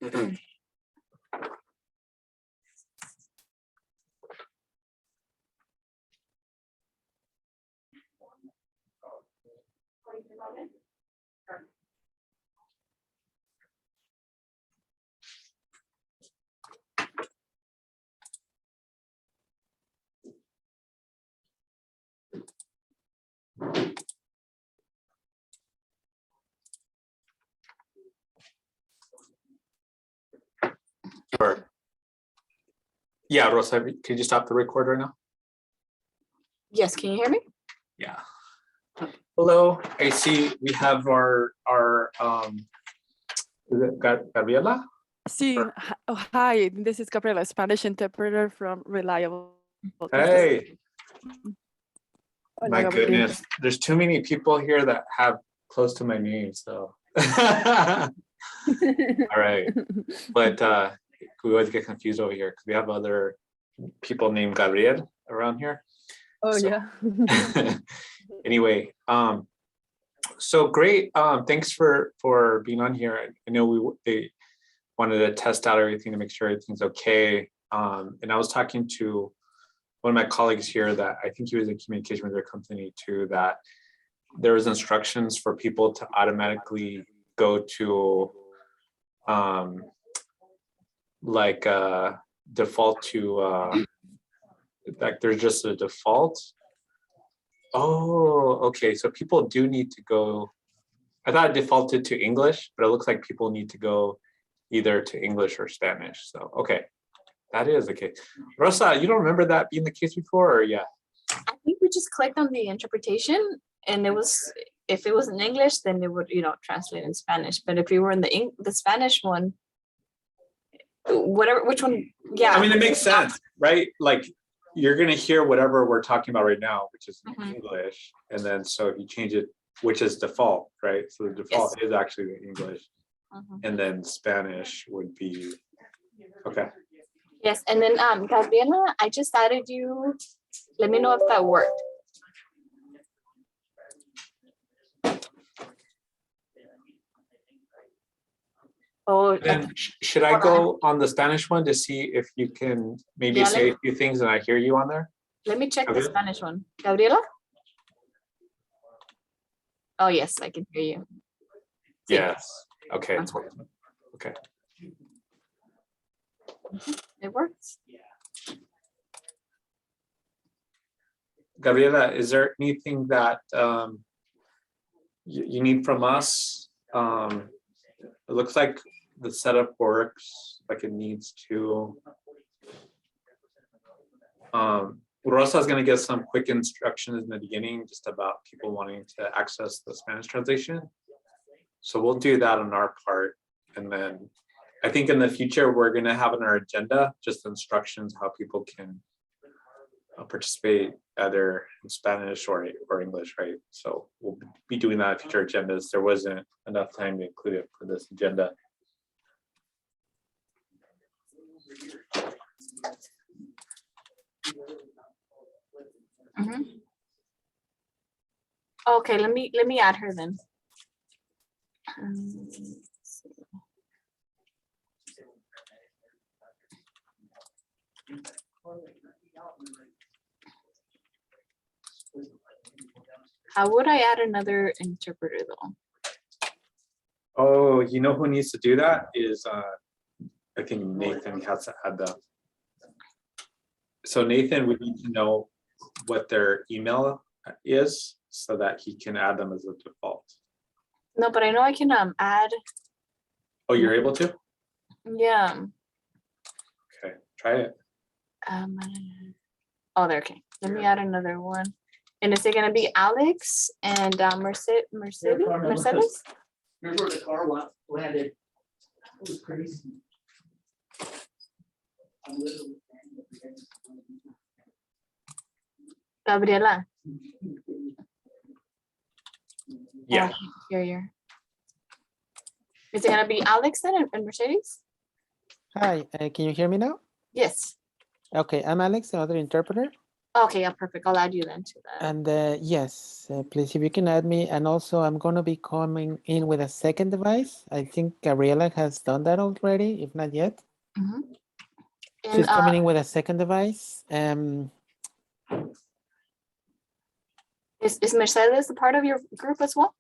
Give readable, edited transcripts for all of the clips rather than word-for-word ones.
Sure. Yeah, Rosa, could you stop the recorder now? Yes, can you hear me? Yeah. Hello, I see we have our is it Gabriela? Sí, hi, this is Gabriela, Spanish interpreter from Reliable. Hey, Hola, my Gabriela. goodness, there's too many people here that have close to my name, so. All right, but we always get confused over here because we have other people named Gabriel around here. Oh, So- yeah. Anyway, so great. Thanks for being on here. I know they wanted to test out everything to make sure everything's okay. And I was talking to one of my colleagues here that I think he was in communication with their company too, that there was instructions for people to automatically go to like default to like there's just a default. Oh, okay. So people do need to go. I thought it defaulted to English, but it looks like people need to go either to English or Spanish. So, okay, that is the case. Rosa, you don't remember that being the case before, or yeah? I think we just clicked on the interpretation and it was, if it was in English, then it would, translate in Spanish. But if we were in the Spanish one, whatever, which one? Yeah. I mean, it makes sense, right? Like you're gonna hear whatever we're talking about right now, which is in English, and then so if you change it, which is default, right? So the default is actually the English, and then Spanish would be okay. Yes, and then Gabriela, I just added you. Let me know if that worked. Oh, And should I go on the Spanish one to see if you can maybe Yeah, say a few things and I hear you on there? let me check the Okay. Spanish one. Gabriela? Oh, yes, I can hear you. Sí. Yes. Okay. it's working. Okay. It works. Gabriela, is there anything that you need from us? It looks like the setup works like it needs to. Rosa is going to get some quick instructions in the beginning just about people wanting to access the Spanish translation. So we'll do that on our part. And then I think in the future, we're going to have on our agenda just instructions how people can participate either in Spanish or English, right? So we'll be doing that in future agendas. There wasn't enough time to include it for this agenda. Okay, let me add her then. How would I add another interpreter though? Oh, you know who needs to do that is I think Nathan has to add that. So Nathan would need to know what their email is so that he can add them as a default. No, but I know I can add. Oh, you're able to? Yeah. Okay, try it. Oh, there. Okay. Let me add another one. And is it gonna be Alex and Mercedes? Remember the car landed? It was crazy. Gabriela. Yeah. Here. Is it gonna be Alex then and Mercedes? Hi, can you hear me now? Yes. Okay, I'm Alex, another interpreter. Okay, yeah, perfect. I'll add you then to that. And yes, please, if you can add me. And also, I'm going to be coming in with a second device. I think Gabriela has done that already, if not yet. Mhm. And She's coming in with a second device. is Mercedes a part of your group as well?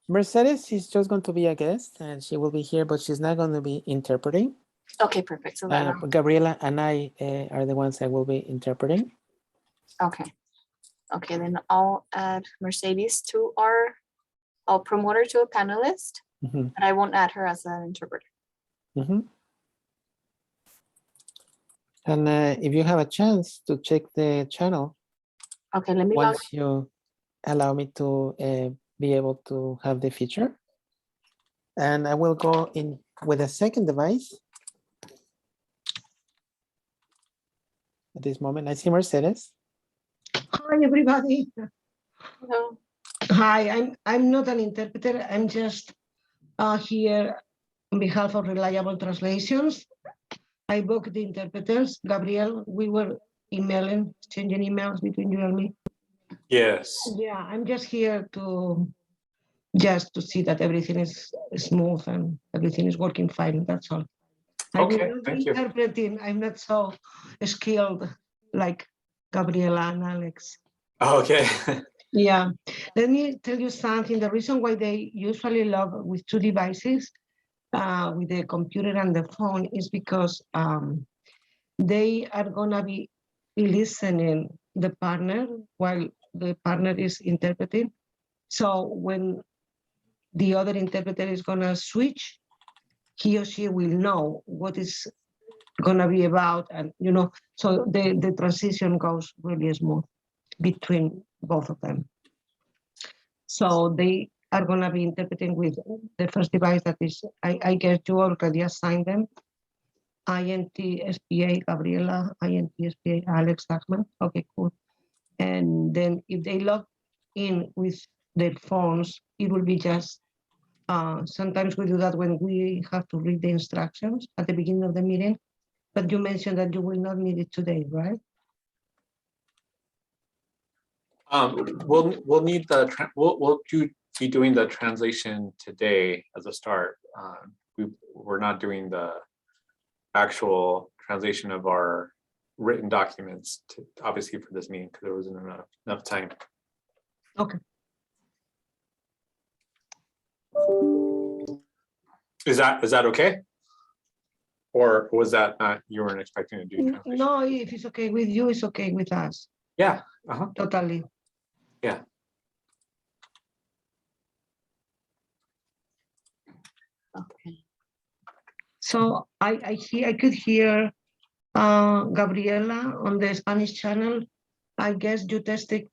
Mercedes, she's just going to be a guest, and she will be here, but she's not going to be interpreting. Okay, perfect. So then, Gabriela and I are the ones that will be interpreting. okay. Okay, then I'll add Mercedes to I'll promote her to a panelist, Mhm, but I won't add her as an interpreter. mhm. And if you have a chance to check the channel, Okay, let me log. once you allow me to be able to have the feature. And I will go in with a second device. At this moment, I see Mercedes. Hi, everybody. No. Hi, I'm not an interpreter. I'm just here on behalf of Reliable Translations. I booked the interpreters. Gabriel, we were exchanging emails between you and me. Yes. Yeah, I'm just here to see that everything is smooth and everything is working fine. That's all. I will Okay, not thank be you. interpreting. I'm not so skilled like Gabriela and Alex. Okay. Yeah, let me tell you something. The reason why they usually love with two devices, with the computer and the phone, is because they are gonna be listening the partner while the partner is interpreting. So when the other interpreter is gonna switch, he or she will know what is gonna be about, and so the transition goes really smooth between both of them. So they are going to be interpreting with the first device that is, I guess you already assigned them, INT-SPA Gabriela, INT-SPA Alex Dachman. Okay, cool. And then if they log in with their phones, it will be just, sometimes we do that when we have to read the instructions at the beginning of the meeting, but you mentioned that you will not need it today, right? We'll need we'll be doing the translation today as a start. We're not doing the actual translation of our written documents obviously for this meeting because there wasn't enough time. Okay. Is that okay? Or was that not, you weren't expecting to do translation? No, if it's okay with you, it's okay with us. Yeah. Totally. Yeah. Okay. So I could hear Gabriela on the Spanish channel. I guess you tested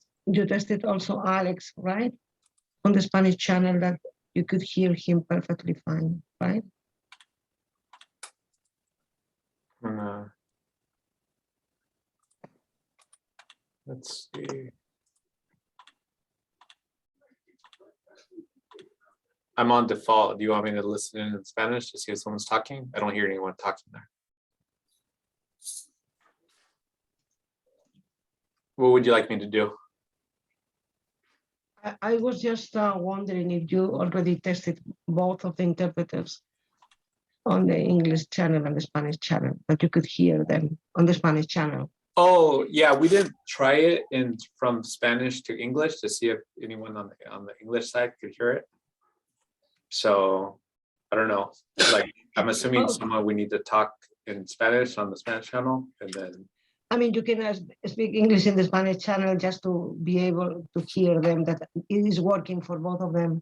also Alex, right? On the Spanish channel, that you could hear him perfectly fine, right? Let's see. I'm on default. Do you want me to listen in Spanish to see if someone's talking? I don't hear anyone talking there. What would you like me to do? I was just wondering if you already tested both of the interpreters on the English channel and the Spanish channel, that you could hear them on the Spanish channel. Oh yeah, we did try it from Spanish to English to see if anyone on the English side could hear it. So I don't know. Like I'm assuming someone we need to talk in Spanish on the Spanish channel, and then. I mean, you can speak English in the Spanish channel just to be able to hear them, that it is working for both of them.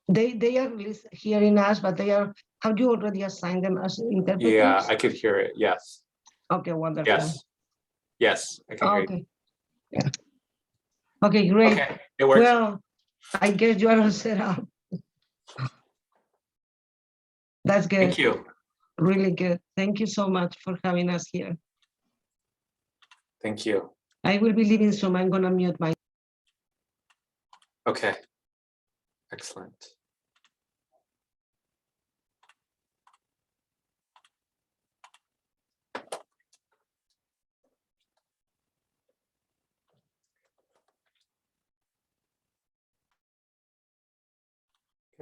They are hearing us, but have you already assigned them as interpreters? Yeah, I could hear it. Yes. Okay, wonderful. Yes, I can hear you. Okay. Yeah. Okay, great. Okay, it works. Well, I guess you are all set up. That's good. Thank you. Really good. Thank you so much for having us here. Thank you. I will be leaving soon. I'm gonna mute my. Okay. Excellent.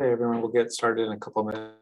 Okay, everyone, we'll get started in a couple minutes.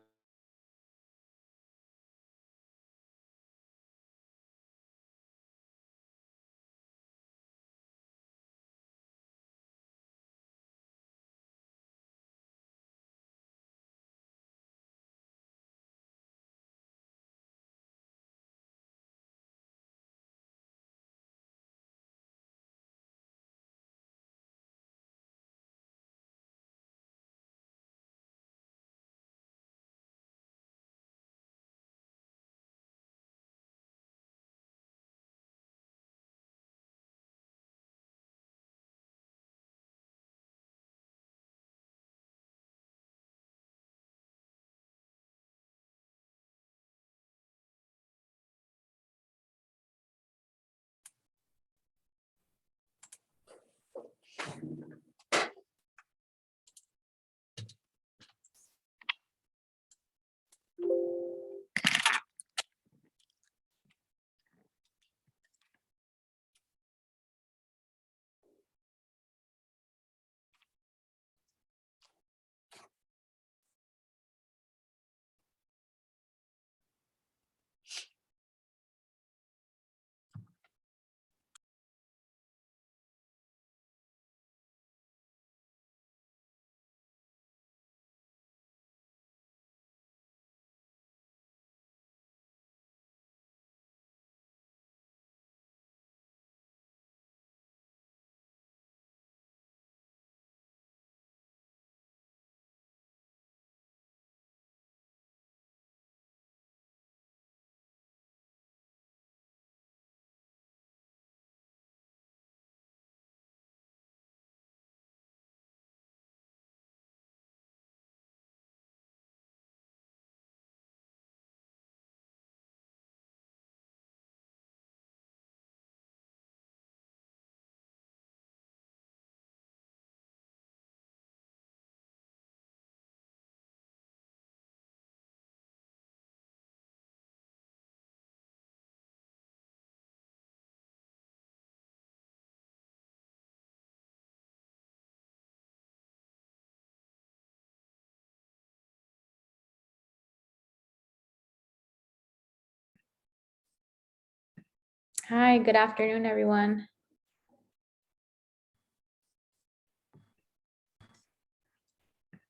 Hi, good afternoon, everyone.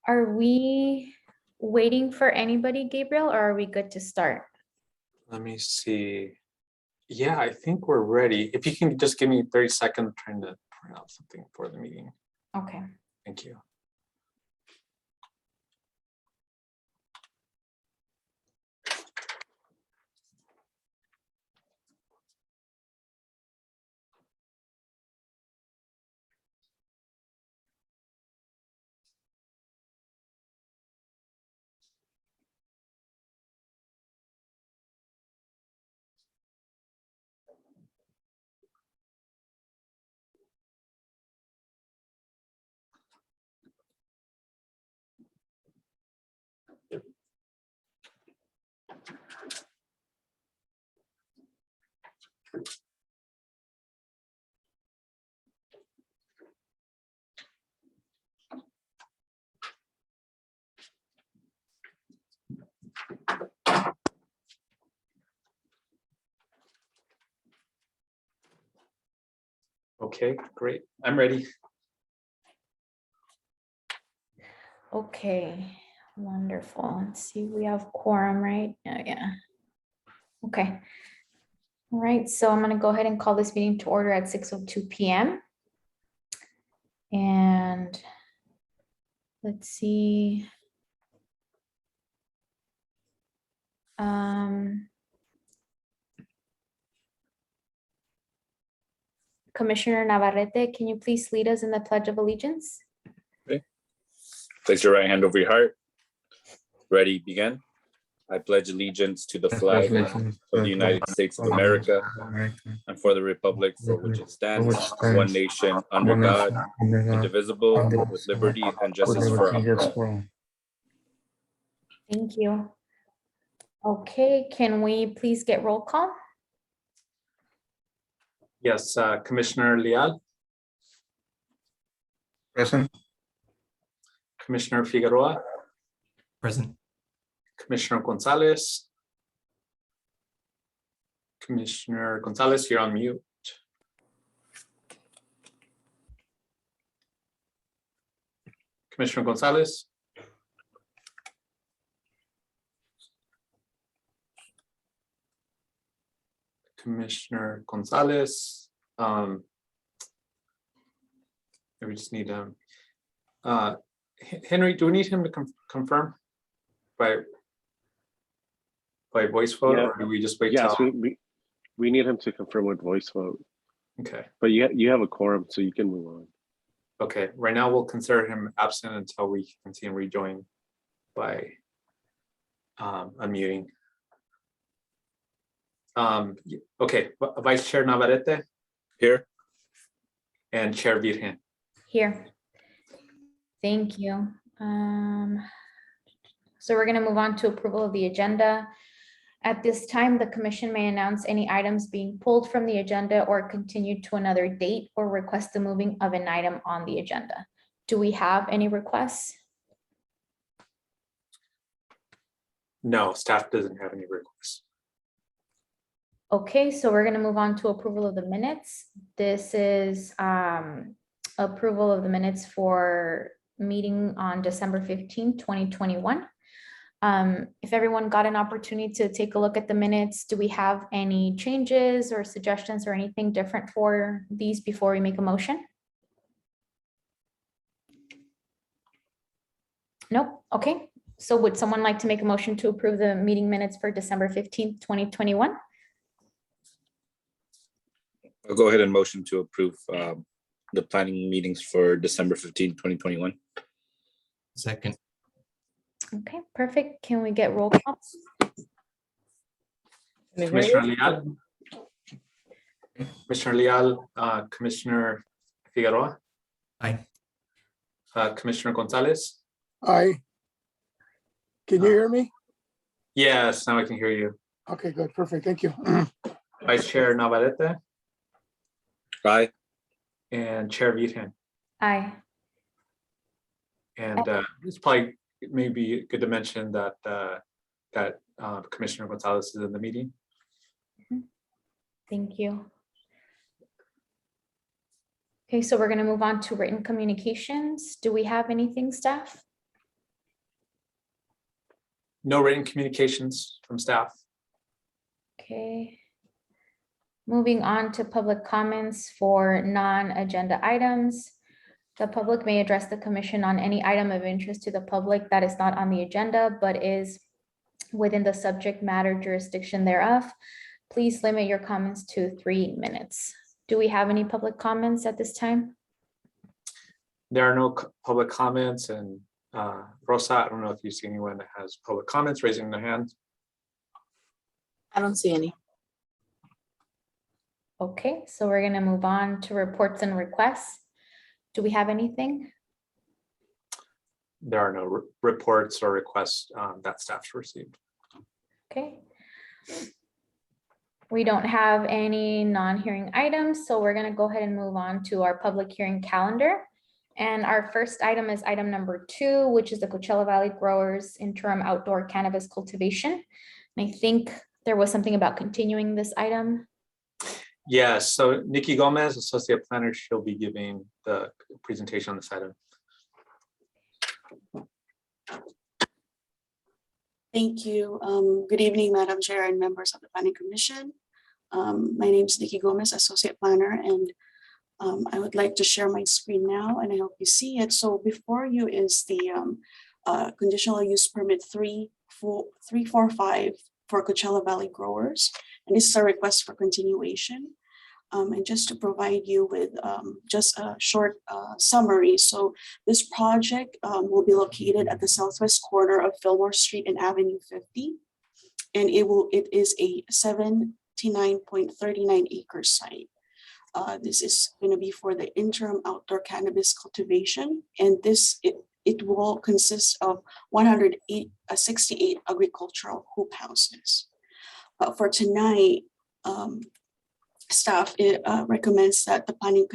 Are we waiting for anybody, Gabriel, or are we good to start? Let me see. Yeah, I think we're ready. If you can just give me 30 seconds, I'm trying to print out something for the meeting. Okay. Thank you. Okay, great. I'm ready. Okay, wonderful. Let's see, we have quorum, right? Yeah. Okay. All right, so I'm gonna go ahead and call this meeting to order at 6:02 p.m. And let's see. Commissioner Navarrete, can you please lead us in the Pledge of Allegiance? Place your right hand over your heart. Ready, begin. I pledge allegiance to the flag of the United States of America and for the republic for which it stands, one nation, under God, indivisible, with liberty and justice for all. Thank you. Okay, can we please get roll call? Yes, Commissioner Leal, Present. Commissioner Figueroa, Present. Commissioner Gonzalez. Commissioner Gonzalez, you're on mute. Commissioner Gonzalez. Commissioner Gonzalez. We just need him. Henry, do we need him to confirm by voice vote, Yeah. or do we just wait? Yes, till? we need him to confirm with voice vote, Okay. but you have a quorum, so you can move on. Okay, right now we'll consider him absent until we can see him rejoin by unmuting. Okay, Vice Chair Navarrete Here. and Chair Virgen. Here. Thank you. So we're going to move on to approval of the agenda. At this time, the commission may announce any items being pulled from the agenda or continued to another date or request the moving of an item on the agenda. Do we have any requests? No, staff doesn't have any requests. Okay, so we're going to move on to approval of the minutes. This is approval of the minutes for meeting on December 15, 2021. If everyone got an opportunity to take a look at the minutes, do we have any changes or suggestions or anything different for these before we make a motion? Nope. Okay. So would someone like to make a motion to approve the meeting minutes for December 15th, 2021? I'll go ahead and motion to approve the planning meetings for December 15, 2021. Second. Okay, perfect. Can we get roll call? Commissioner Leal. Commissioner Leal, Commissioner Figueroa, Aye. Commissioner Gonzalez. Aye. Can you hear me? Yes, now I can hear you. Okay, good, perfect, thank you. Vice Chair Navarrete Aye. and Chair Virgen. Aye. And it's probably maybe good to mention that Commissioner Gonzalez is in the meeting. Thank you. Okay, so we're going to move on to written communications. Do we have anything, staff? No written communications from staff. Okay. Moving on to public comments for non-agenda items. The public may address the commission on any item of interest to the public that is not on the agenda, but is within the subject matter jurisdiction thereof. Please limit your comments to 3 minutes. Do we have any public comments at this time? There are no public comments, and Rosa, I don't know if you see anyone that has public comments raising their hand. I don't see any. Okay, so we're going to move on to reports and requests. Do we have anything? There are no reports or requests that staff's received. Okay. We don't have any non-hearing items, so we're going to go ahead and move on to our public hearing calendar. And our first item is item number 2, which is the Coachella Valley Growers Interim Outdoor Cannabis Cultivation. And I think there was something about continuing this item. Yes, so Nikki Gomez, Associate Planner, she'll be giving the presentation on this item. Thank you. Good evening, Madam Chair and members of the Planning Commission. My name is Nikki Gomez, Associate Planner, and I would like to share my screen now, and I hope you see it. So before you is the conditional use permit 345 for Coachella Valley Growers, and this is a request for continuation. And just to provide you with just a short summary. So this project will be located at the southwest corner of Fillmore Street and Avenue 50. And it is a 79.39 acre site. This is going to be for the interim outdoor cannabis cultivation. And it will consist of 168 agricultural hoop houses. For tonight, staff recommends that the Planning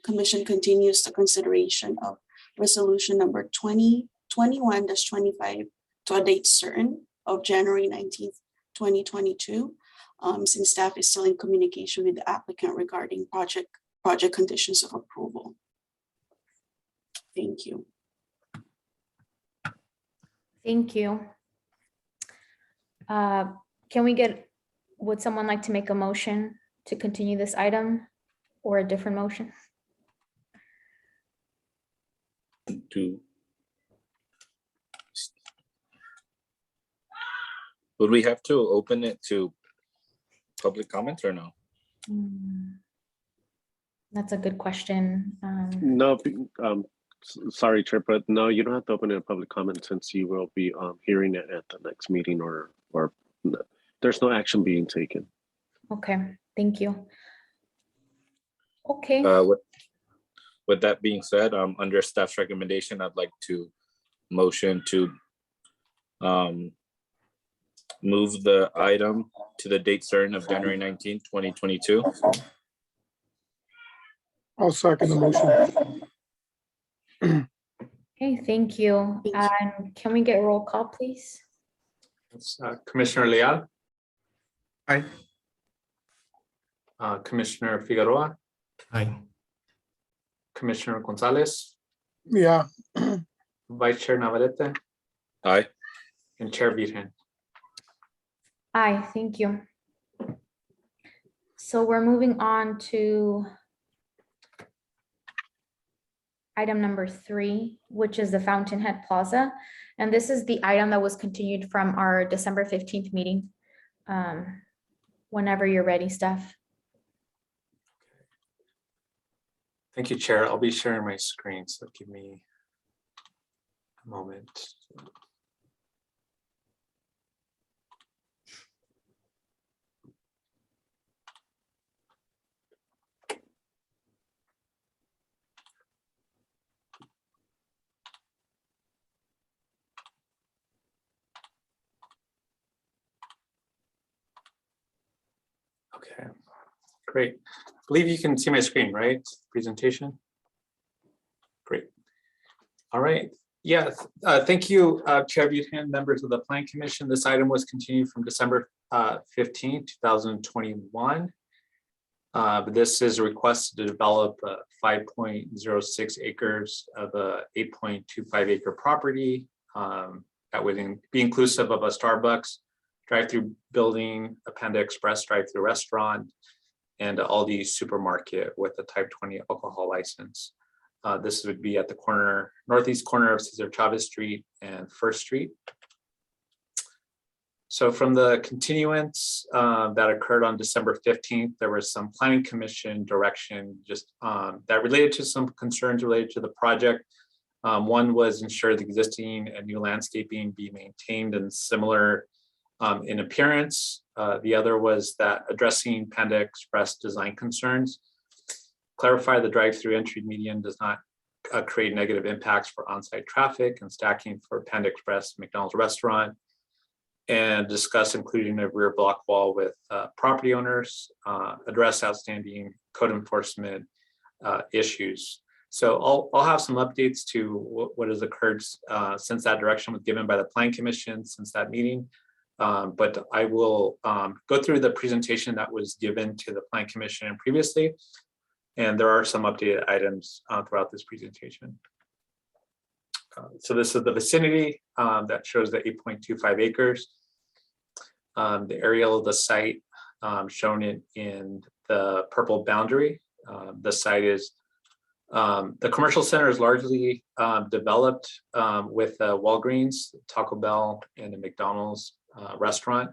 Commission continues the consideration of resolution number 21-25 to a date certain of January 19th, 2022. Since staff is still in communication with the applicant regarding project conditions of approval. Thank you. Thank you. Would someone like to make a motion to continue this item or a different motion? Would we have to open it to public comments or no? That's a good question. No, sorry, Chair, but no, you don't have to open it to public comment since you will be hearing it at the next meeting or there's no action being taken. Okay, thank you. Okay, With that being said, under staff's recommendation, I'd like to motion to move the item to the date certain of January 19th, 2022. I'll second the motion. okay, thank you. And can we get roll call, please? It's, Commissioner Leal, Aye. Commissioner Figueroa, Aye. Commissioner Gonzalez, Yeah, Vice Chair Navarrete, Aye. and Chair Virgen. Aye, thank you. So we're moving on to item number 3, which is the Fountainhead Plaza. And this is the item that was continued from our December 15th meeting. Whenever you're ready, Steph. Thank you, Chair. I'll be sharing my screen, so give me a moment. Okay, great. I believe you can see my screen, right? Presentation. Great. All right. Yeah, thank you, Chair Buchanan, members of the Plan Commission. This item was continued from December 15, 2021. But this is a request to develop 5.06 acres of a 8.25 acre property that would be inclusive of a Starbucks drive-through building, a Panda Express drive-through restaurant, and Aldi supermarket with a type 20 alcohol license. This would be at the northeast corner of Cesar Chavez Street and First Street. So from the continuance that occurred on December 15th, there was some planning commission direction just that related to some concerns related to the project. One was ensure the existing and new landscaping be maintained and similar in appearance. The other was that addressing Panda Express design concerns. Clarify the drive-through entry median does not create negative impacts for on-site traffic and stacking for Panda Express McDonald's restaurant. And discuss including a rear block wall with property owners, address outstanding code enforcement issues. So I'll have some updates to what has occurred since that direction was given by the Plan Commission since that meeting. But I will go through the presentation that was given to the Plan Commission previously. And there are some updated items throughout this presentation. So this is the vicinity that shows the 8.25 acres. The aerial of the site shown in the purple boundary. The site is, the commercial center is largely developed with Walgreens, Taco Bell, and a McDonald's restaurant.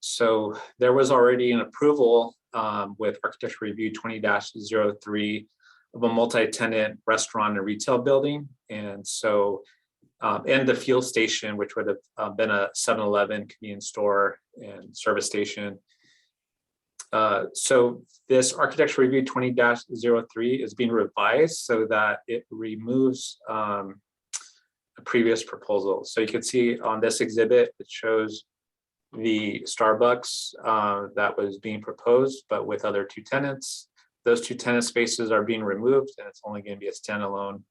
So there was already an approval with Architecture Review 20-03 of a multi-tenant restaurant and retail building. And so, and the fuel station, which would have been a 7-Eleven convenience store and service station. So this Architecture Review 20-03 is being revised so that it removes a previous proposal. So you can see on this exhibit, it shows the Starbucks that was being proposed, but with other 2 tenants. Those 2 tenant spaces are being removed and it's only going to be a standalone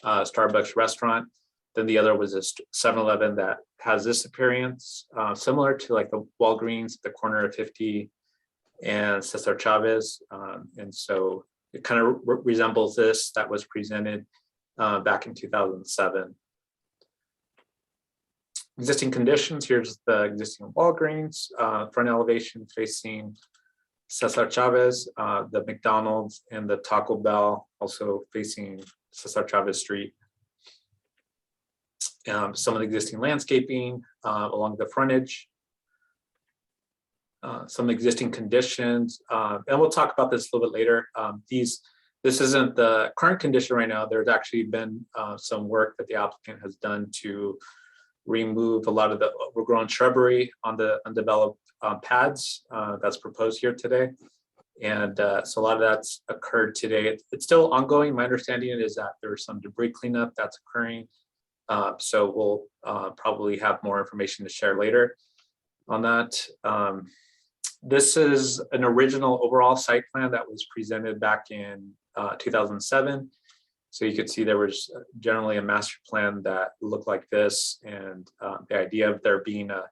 Starbucks restaurant. Then the other was a 7-Eleven that has this appearance, similar to like the Walgreens at the corner of 50 and Cesar Chavez. And so it kind of resembles this that was presented back in 2007. Existing conditions, here's the existing Walgreens, front elevation facing Cesar Chavez, the McDonald's and the Taco Bell also facing Cesar Chavez Street. Some of the existing landscaping along the frontage. Some existing conditions, and we'll talk about this a little bit later. This isn't the current condition right now. There's actually been some work that the applicant has done to remove a lot of the overgrown shrubbery on the undeveloped pads that's proposed here today. And so a lot of that's occurred today. It's still ongoing. My understanding is that there's some debris cleanup that's occurring. So we'll probably have more information to share later on that. This is an original overall site plan that was presented back in 2007. So you could see there was generally a master plan that looked like this, and the idea of there being a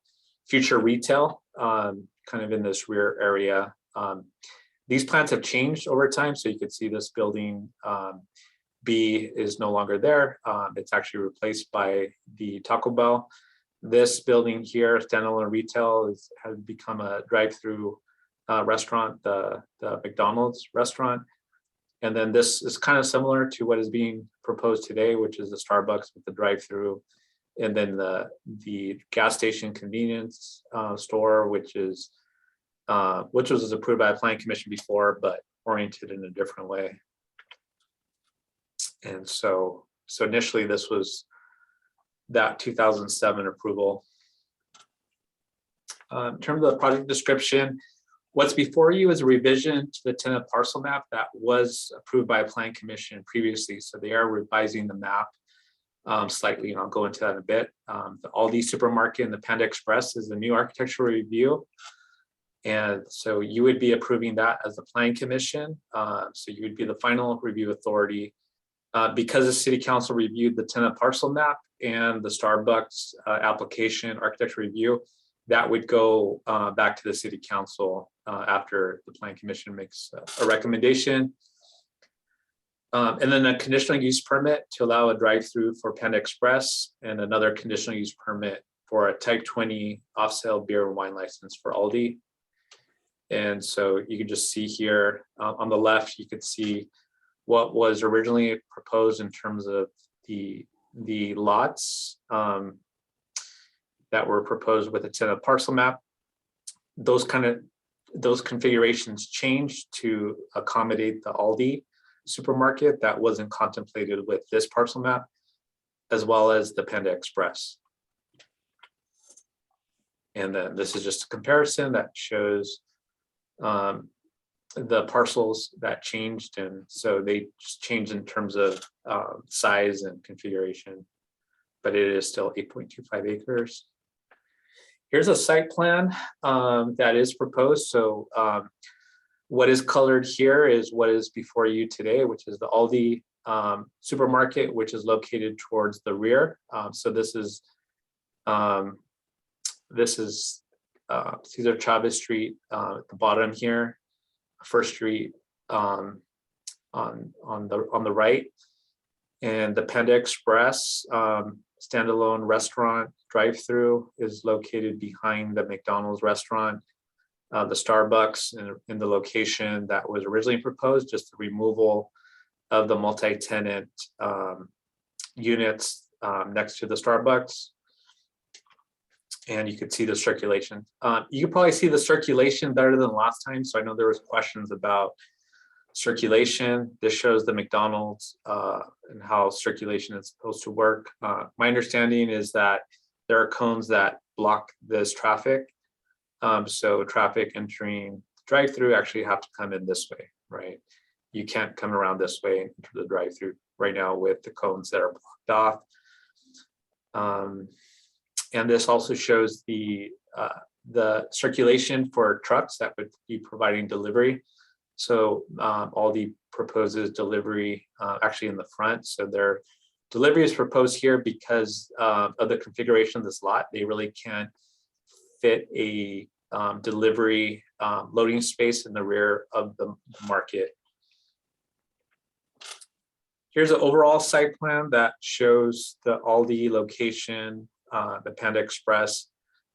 future retail kind of in this rear area. These plans have changed over time. So you could see this building B is no longer there. It's actually replaced by the Taco Bell. This building here, standalone retail, has become a drive-through restaurant, the McDonald's restaurant. And then this is kind of similar to what is being proposed today, which is the Starbucks with the drive-through. And then the gas station convenience store, which was approved by a planning commission before, but oriented in a different way. And so initially this was that 2007 approval. In terms of the project description, what's before you is a revision to the tenant parcel map that was approved by a planning commission previously. So they are revising the map slightly, and I'll go into that in a bit. The Aldi supermarket and the Panda Express is the new architectural review. And so you would be approving that as the planning commission. So you would be the final review authority. Because the city council reviewed the tenant parcel map and the Starbucks application architecture review, that would go back to the city council after the planning commission makes a recommendation. And then a conditional use permit to allow a drive-through for Panda Express, and another conditional use permit for a type 20 off-sale beer and wine license for Aldi. And so you can just see here on the left, you could see what was originally proposed in terms of the lots that were proposed with the tenant parcel map. Those configurations changed to accommodate the Aldi supermarket that wasn't contemplated with this parcel map, as well as the Panda Express. And then this is just a comparison that shows the parcels that changed, and so they just changed in terms of size and configuration, but it is still 8.25 acres. Here's a site plan that is proposed. So what is colored here is what is before you today, which is the Aldi supermarket, which is located towards the rear. So this is Cesar Chavez Street at the bottom here. First Street on the right, and the Panda Express standalone restaurant drive-through is located behind the McDonald's restaurant. The Starbucks in the location that was originally proposed, just the removal of the multi-tenant units next to the Starbucks. And you could see the circulation. You could probably see the circulation better than last time. So I know there was questions about circulation. This shows the McDonald's and how circulation is supposed to work. My understanding is that there are cones that block this traffic. So traffic entering drive-through actually have to come in this way, right? You can't come around this way into the drive-through right now with the cones that are blocked off. And this also shows the circulation for trucks that would be providing delivery. So Aldi proposes delivery actually in the front. So they're Delivery is proposed here because of the configuration of this lot. They really can't fit a delivery loading space in the rear of the market. Here's an overall site plan that shows the Aldi location, the Panda Express,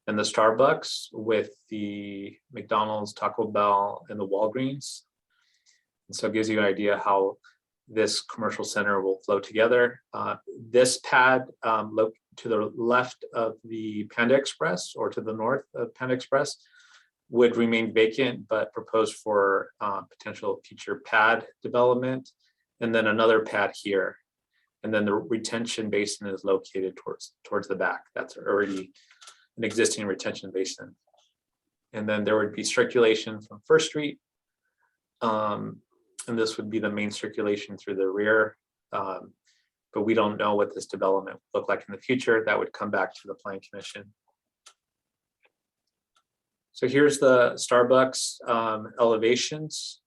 and the Starbucks with the McDonald's, Taco Bell, and the Walgreens. And so it gives you an idea how this commercial center will flow together. This pad to the left of the Panda Express or to the north of Panda Express would remain vacant, but proposed for potential future pad development. And then another pad here. And then the retention basin is located towards the back. That's already an existing retention basin. And then there would be circulation from First Street. And this would be the main circulation through the rear. But we don't know what this development will look like in the future. That would come back to the Planning Commission. So here's the Starbucks elevations.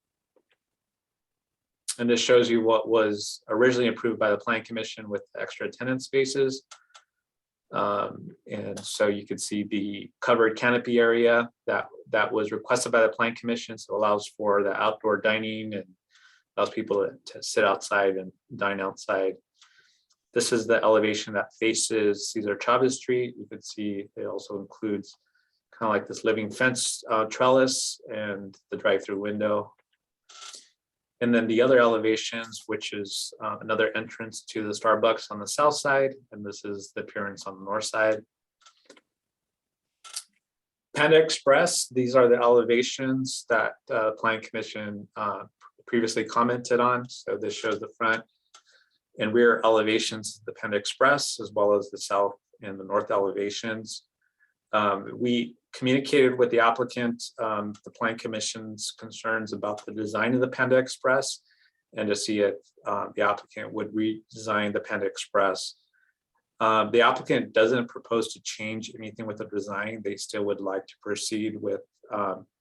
And this shows you what was originally approved by the Planning Commission with extra attendance spaces. And so you could see the covered canopy area that was requested by the Planning Commission. So it allows for the outdoor dining and allows people to sit outside and dine outside. This is the elevation that faces Cesar Chavez Street. You can see it also includes kind of like this living fence trellis and the drive-through window. And then the other elevations, which is another entrance to the Starbucks on the south side, and this is the appearance on the north side. Panda Express, these are the elevations that Planning Commission previously commented on. So this shows the front and rear elevations of the Panda Express, as well as the south and the north elevations. We communicated with the applicant, the Planning Commission's concerns about the design of the Panda Express and to see if the applicant would redesign the Panda Express. The applicant doesn't propose to change anything with the design. They still would like to proceed with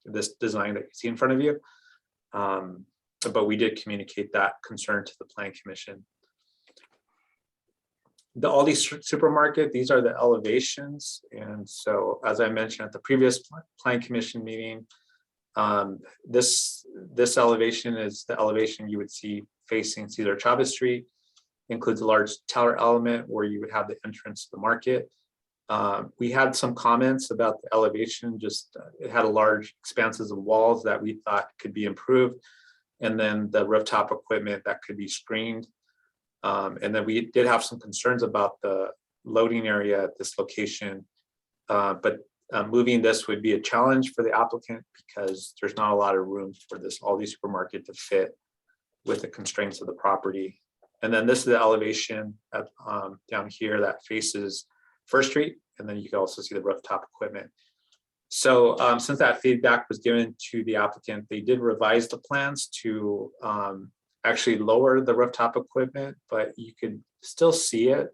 this design that you see in front of you. But we did communicate that concern to the Planning Commission. The Aldi supermarket, these are the elevations. And so, as I mentioned at the previous Planning Commission meeting, this elevation is the elevation you would see facing Cesar Chavez Street. Includes a large tower element where you would have the entrance to the market. We had some comments about the elevation, just it had a large expanses of walls that we thought could be improved. And then the rooftop equipment that could be screened. And then we did have some concerns about the loading area at this location, but moving this would be a challenge for the applicant because there's not a lot of room for this Aldi supermarket to fit with the constraints of the property. And then this is the elevation at, down here that faces First Street, and then you can also see the rooftop equipment. So since that feedback was given to the applicant, they did revise the plans to actually lower the rooftop equipment, but you could still see it.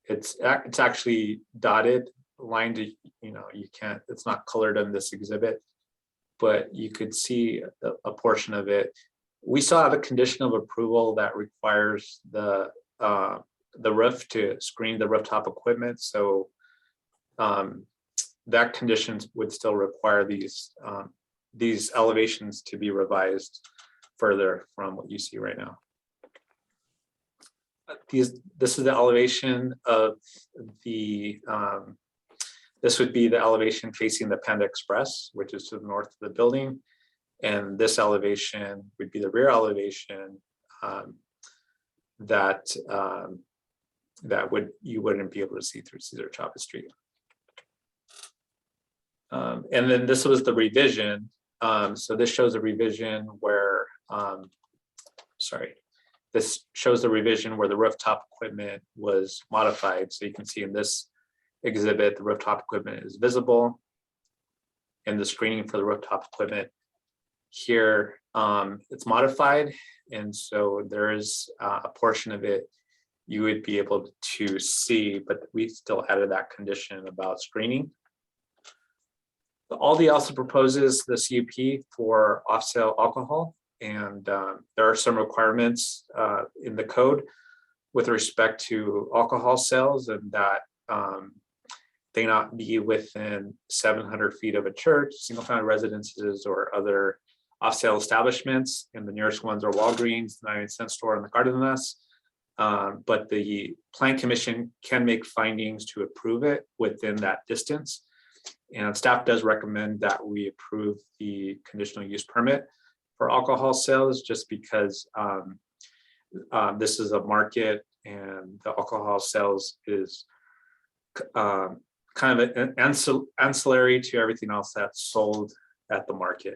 It's actually dotted, lined, you know, you can't, it's not colored on this exhibit, but you could see a portion of it. We still have a condition of approval that requires the roof to screen the rooftop equipment. So that conditions would still require these elevations to be revised further from what you see right now. This is the elevation of the, this would be the elevation facing the Panda Express, which is to the north of the building. And this elevation would be the rear elevation that you wouldn't be able to see through Cesar Chavez Street. And then this was the revision. So this shows a revision where, this shows the revision where the rooftop equipment was modified. So you can see in this exhibit, the rooftop equipment is visible and the screening for the rooftop equipment here, it's modified. And so there is a portion of it you would be able to see, but we still added that condition about screening. Aldi also proposes the CUP for off-sale alcohol, and there are some requirements in the code with respect to alcohol sales, and that they not be within 700 feet of a church, single-family residences, or other off-sale establishments. And the nearest ones are Walgreens, the 99-cent store, and the Cardenas. But the Plan Commission can make findings to approve it within that distance. And staff does recommend that we approve the conditional use permit for alcohol sales, just because this is a market and the alcohol sales is kind of an ancillary to everything else that's sold at the market.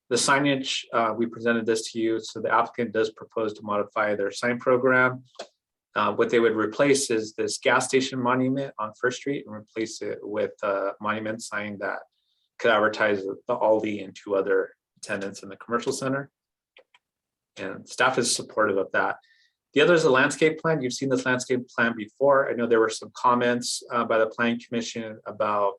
The signage, we presented this to you. So the applicant does propose to modify their sign program. What they would replace is this gas station monument on First Street and replace it with a monument sign that could advertise the Aldi and 2 other tenants in the commercial center. And staff is supportive of that. The other is a landscape plan. You've seen this landscape plan before. I know there were some comments by the Planning Commission about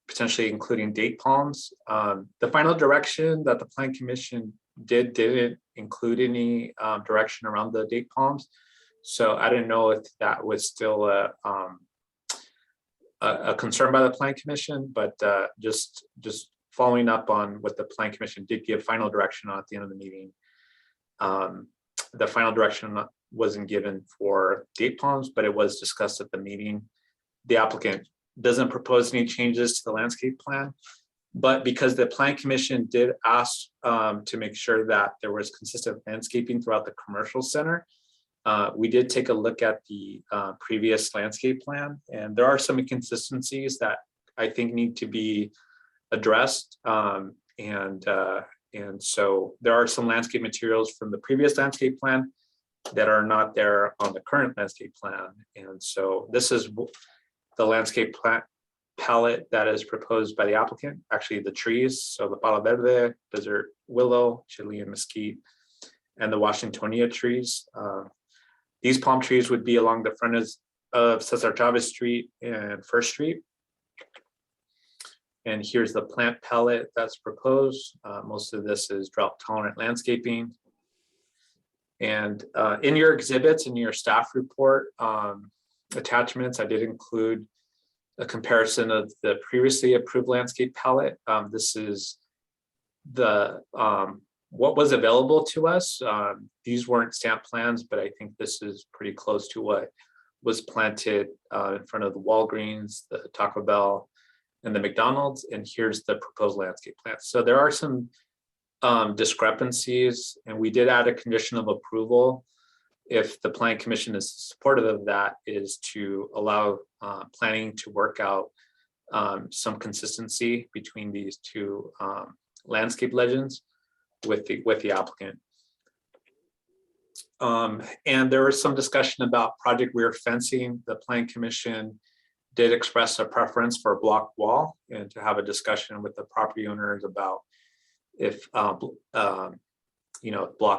potentially including date palms. The final direction that the Planning Commission didn't include any direction around the date palms. So I didn't know if that was still a concern by the Planning Commission, but just following up on what the Planning Commission did give final direction on at the end of the meeting. The final direction wasn't given for date palms, but it was discussed at the meeting. The applicant doesn't propose any changes to the landscape plan, but because the Plan Commission did ask to make sure that there was consistent landscaping throughout the commercial center, we did take a look at the previous landscape plan, and there are some inconsistencies that I think need to be addressed. And so there are some landscape materials from the previous landscape plan that are not there on the current landscape plan. And so this is the landscape plan palette that is proposed by the applicant, actually the trees. So the Palo Verde, desert willow, Chilean mesquite, and the Washingtonia trees. These palm trees would be along the front of Cesar Chavez Street and First Street. And here's the plant palette that's proposed. Most of this is drought tolerant landscaping. And in your exhibits, in your staff report attachments, I did include a comparison of the previously approved landscape palette. This is the what was available to us. These weren't stamp plans, but I think this is pretty close to what was planted in front of the Walgreens, the Taco Bell, and the McDonald's. And here's the proposed landscape plan. So there are some discrepancies, and we did add a condition of approval if the Planning Commission is supportive of that, is to allow planning to work out some consistency between these 2 landscape legends with the applicant. And there was some discussion about project rear fencing. The Planning Commission did express a preference for a block wall, and to have a discussion with the property owners about if block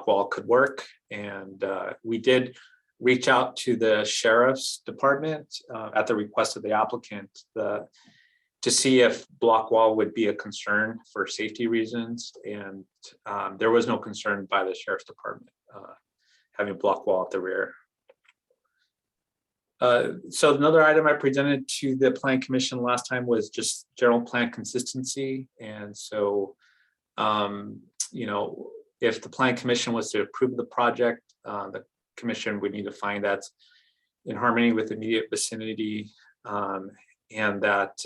wall could work. And we did reach out to the Sheriff's Department at the request of the applicant to see if block wall would be a concern for safety reasons. And there was no concern by the Sheriff's Department having a block wall at the rear. So another item I presented to the Planning Commission last time was just general plan consistency. And so, if the Planning Commission was to approve the project, the commission would need to find that's in harmony with immediate vicinity, and that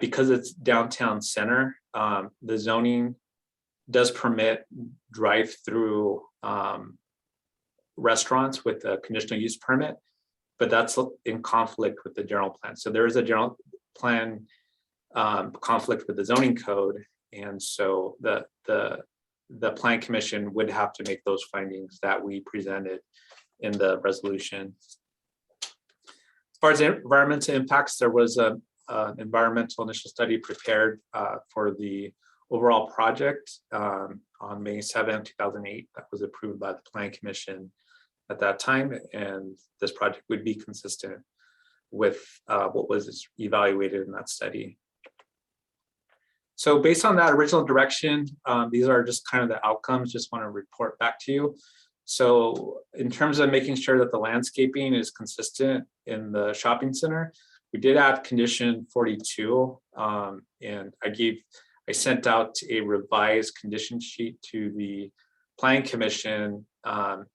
because it's downtown center, the zoning does permit drive-through restaurants with a conditional use permit, but that's in conflict with the general plan. So there is a general plan conflict with the zoning code. And so the Plan Commission would have to make those findings that we presented in the resolution. As far as environmental impacts, there was an environmental initial study prepared for the overall project on May 7, 2008. That was approved by the Plan Commission at that time, and this project would be consistent with what was evaluated in that study. So based on that original direction, these are just kind of the outcomes, just want to report back to you. So in terms of making sure that the landscaping is consistent in the shopping center, we did add condition 42, and I sent out a revised condition sheet to the Planning Commission, and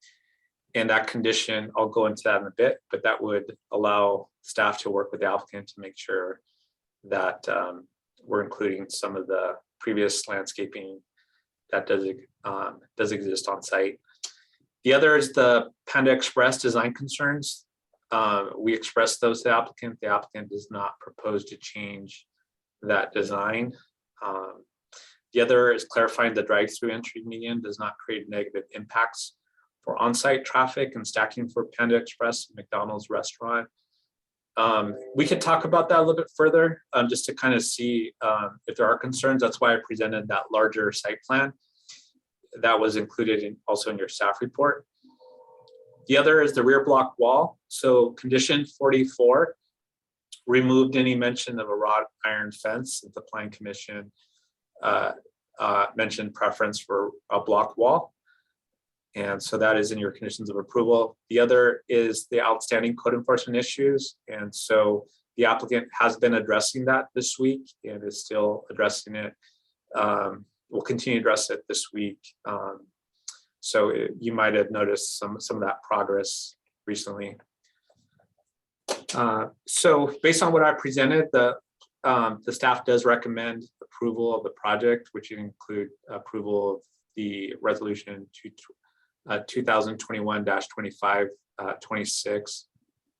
that condition, I'll go into that in a bit, but that would allow staff to work with the applicant to make sure that we're including some of the previous landscaping that does exist on site. The other is the Panda Express design concerns. We expressed those to the applicant. The applicant does not propose to change that design. The other is clarifying the drive-through entry median does not create negative impacts for on-site traffic and stacking for Panda Express McDonald's restaurant. We could talk about that a little bit further, just to kind of see if there are concerns. That's why I presented that larger site plan that was included also in your staff report. The other is the rear block wall. So condition 44 removed any mention of a wrought iron fence. The Planning Commission mentioned preference for a block wall. And so that is in your conditions of approval. The other is the outstanding code enforcement issues. And so the applicant has been addressing that this week and is still addressing it. We'll continue to address it this week. So you might have noticed some of that progress recently. So based on what I presented, the staff does recommend approval of the project, which would include approval of the resolution 2021-2526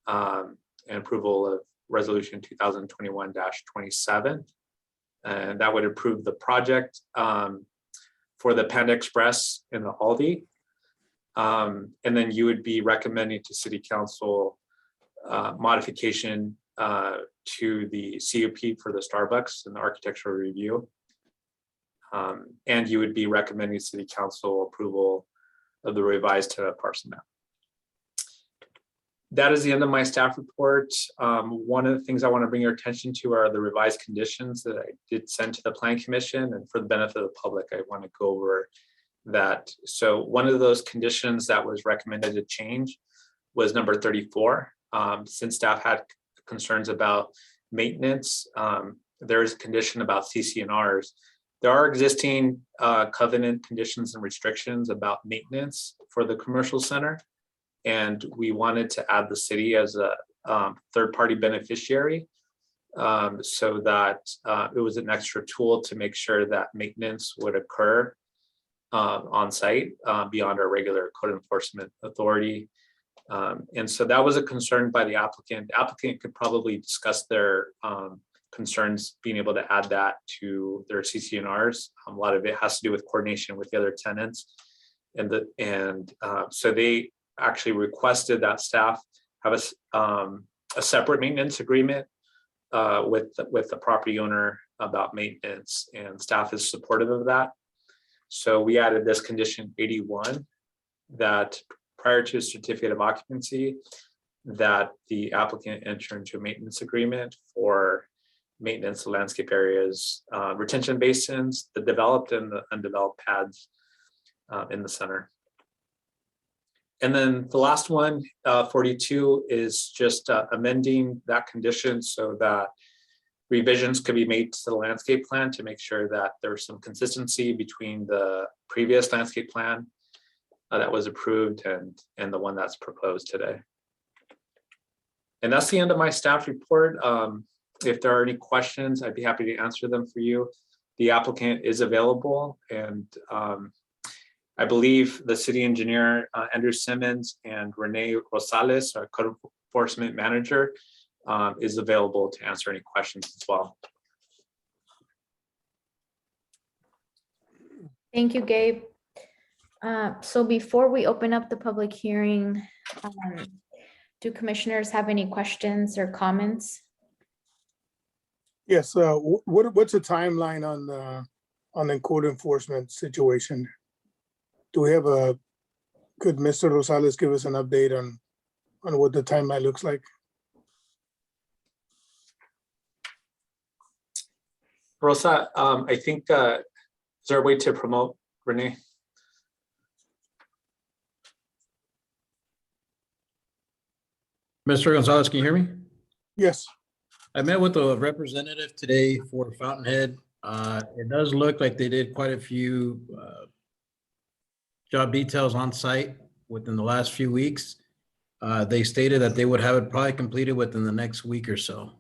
and approval of resolution 2021-27. And that would approve the project for the Panda Express and the Aldi. And then you would be recommending to City Council modification to the CUP for the Starbucks and the architectural review. And you would be recommending City Council approval of the revised parcel map. That is the end of my staff report. One of the things I want to bring your attention to are the revised conditions that I did send to the Planning Commission, and for the benefit of the public, I want to go over that. So one of those conditions that was recommended to change was number 34. Since staff had concerns about maintenance, there is a condition about CC&Rs. There are existing covenant conditions and restrictions about maintenance for the commercial center. And we wanted to add the city as a third-party beneficiary so that it was an extra tool to make sure that maintenance would occur on site beyond our regular code enforcement authority. And so that was a concern by the applicant. The applicant could probably discuss their concerns being able to add that to their CC&Rs. A lot of it has to do with coordination with the other tenants. So they actually requested that staff have a separate maintenance agreement with the property owner about maintenance, and staff is supportive of that. So we added this condition 81 that prior to a certificate of occupancy, that the applicant enter into a maintenance agreement for maintenance of landscape areas, retention basins, the developed and the undeveloped pads in the center. And then the last one, 42, is just amending that condition so that revisions could be made to the landscape plan to make sure that there's some consistency between the previous landscape plan that was approved and the one that's proposed today. And that's the end of my staff report. If there are any questions, I'd be happy to answer them for you. The applicant is available, and I believe the city engineer, Andrew Simmons, and Renee Rosales, our code enforcement manager, is available to answer any questions as well. Thank you, Gabe. So before we open up the public hearing, do commissioners have any questions or comments? Yes, what's the timeline on the code enforcement situation? Do we have could Mr. Rosales give us an update on what the timeline looks like? Rosa, I think, is there a way to promote Renee? Mr. Gonzalez, can you hear me? Yes. I met with a representative today for Fountainhead. It does look like they did quite a few job details on site within the last few weeks. They stated that they would have it probably completed within the next week or so.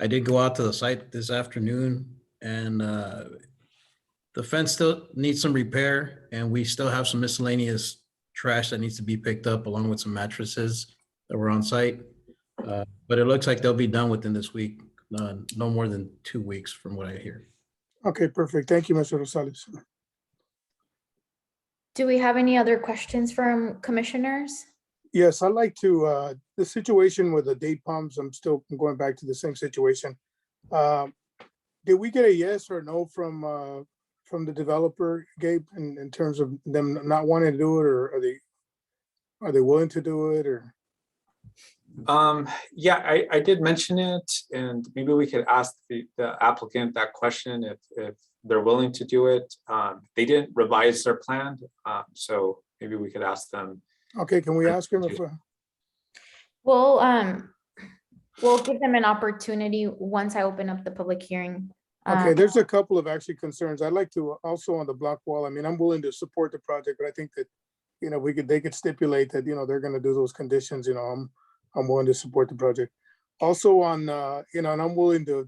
I did go out to the site this afternoon, and the fence still needs some repair, and we still have some miscellaneous trash that needs to be picked up along with some mattresses that were on site. But it looks like they'll be done within this week, no more than 2 weeks from what I hear. Okay, perfect. Thank you, Mr. Rosales. Do we have any other questions from commissioners? Yes, I'd like to, the situation with the date palms, I'm going back to the same situation. Did we get a yes or no from the developer, Gabe, in terms of them not wanting to do it, or are they willing to do it, or? Yeah, I did mention it, and maybe we could ask the applicant that question if they're willing to do it. They didn't revise their plan, so maybe we could ask them. Okay, can we ask him if, We'll give them an opportunity once I open up the public hearing. okay, there's a couple of actually concerns. I'd like to also on the block wall. I mean, I'm willing to support the project, but I think that, they could stipulate that, they're gonna do those conditions, I'm willing to support the project. Also on, and I'm willing to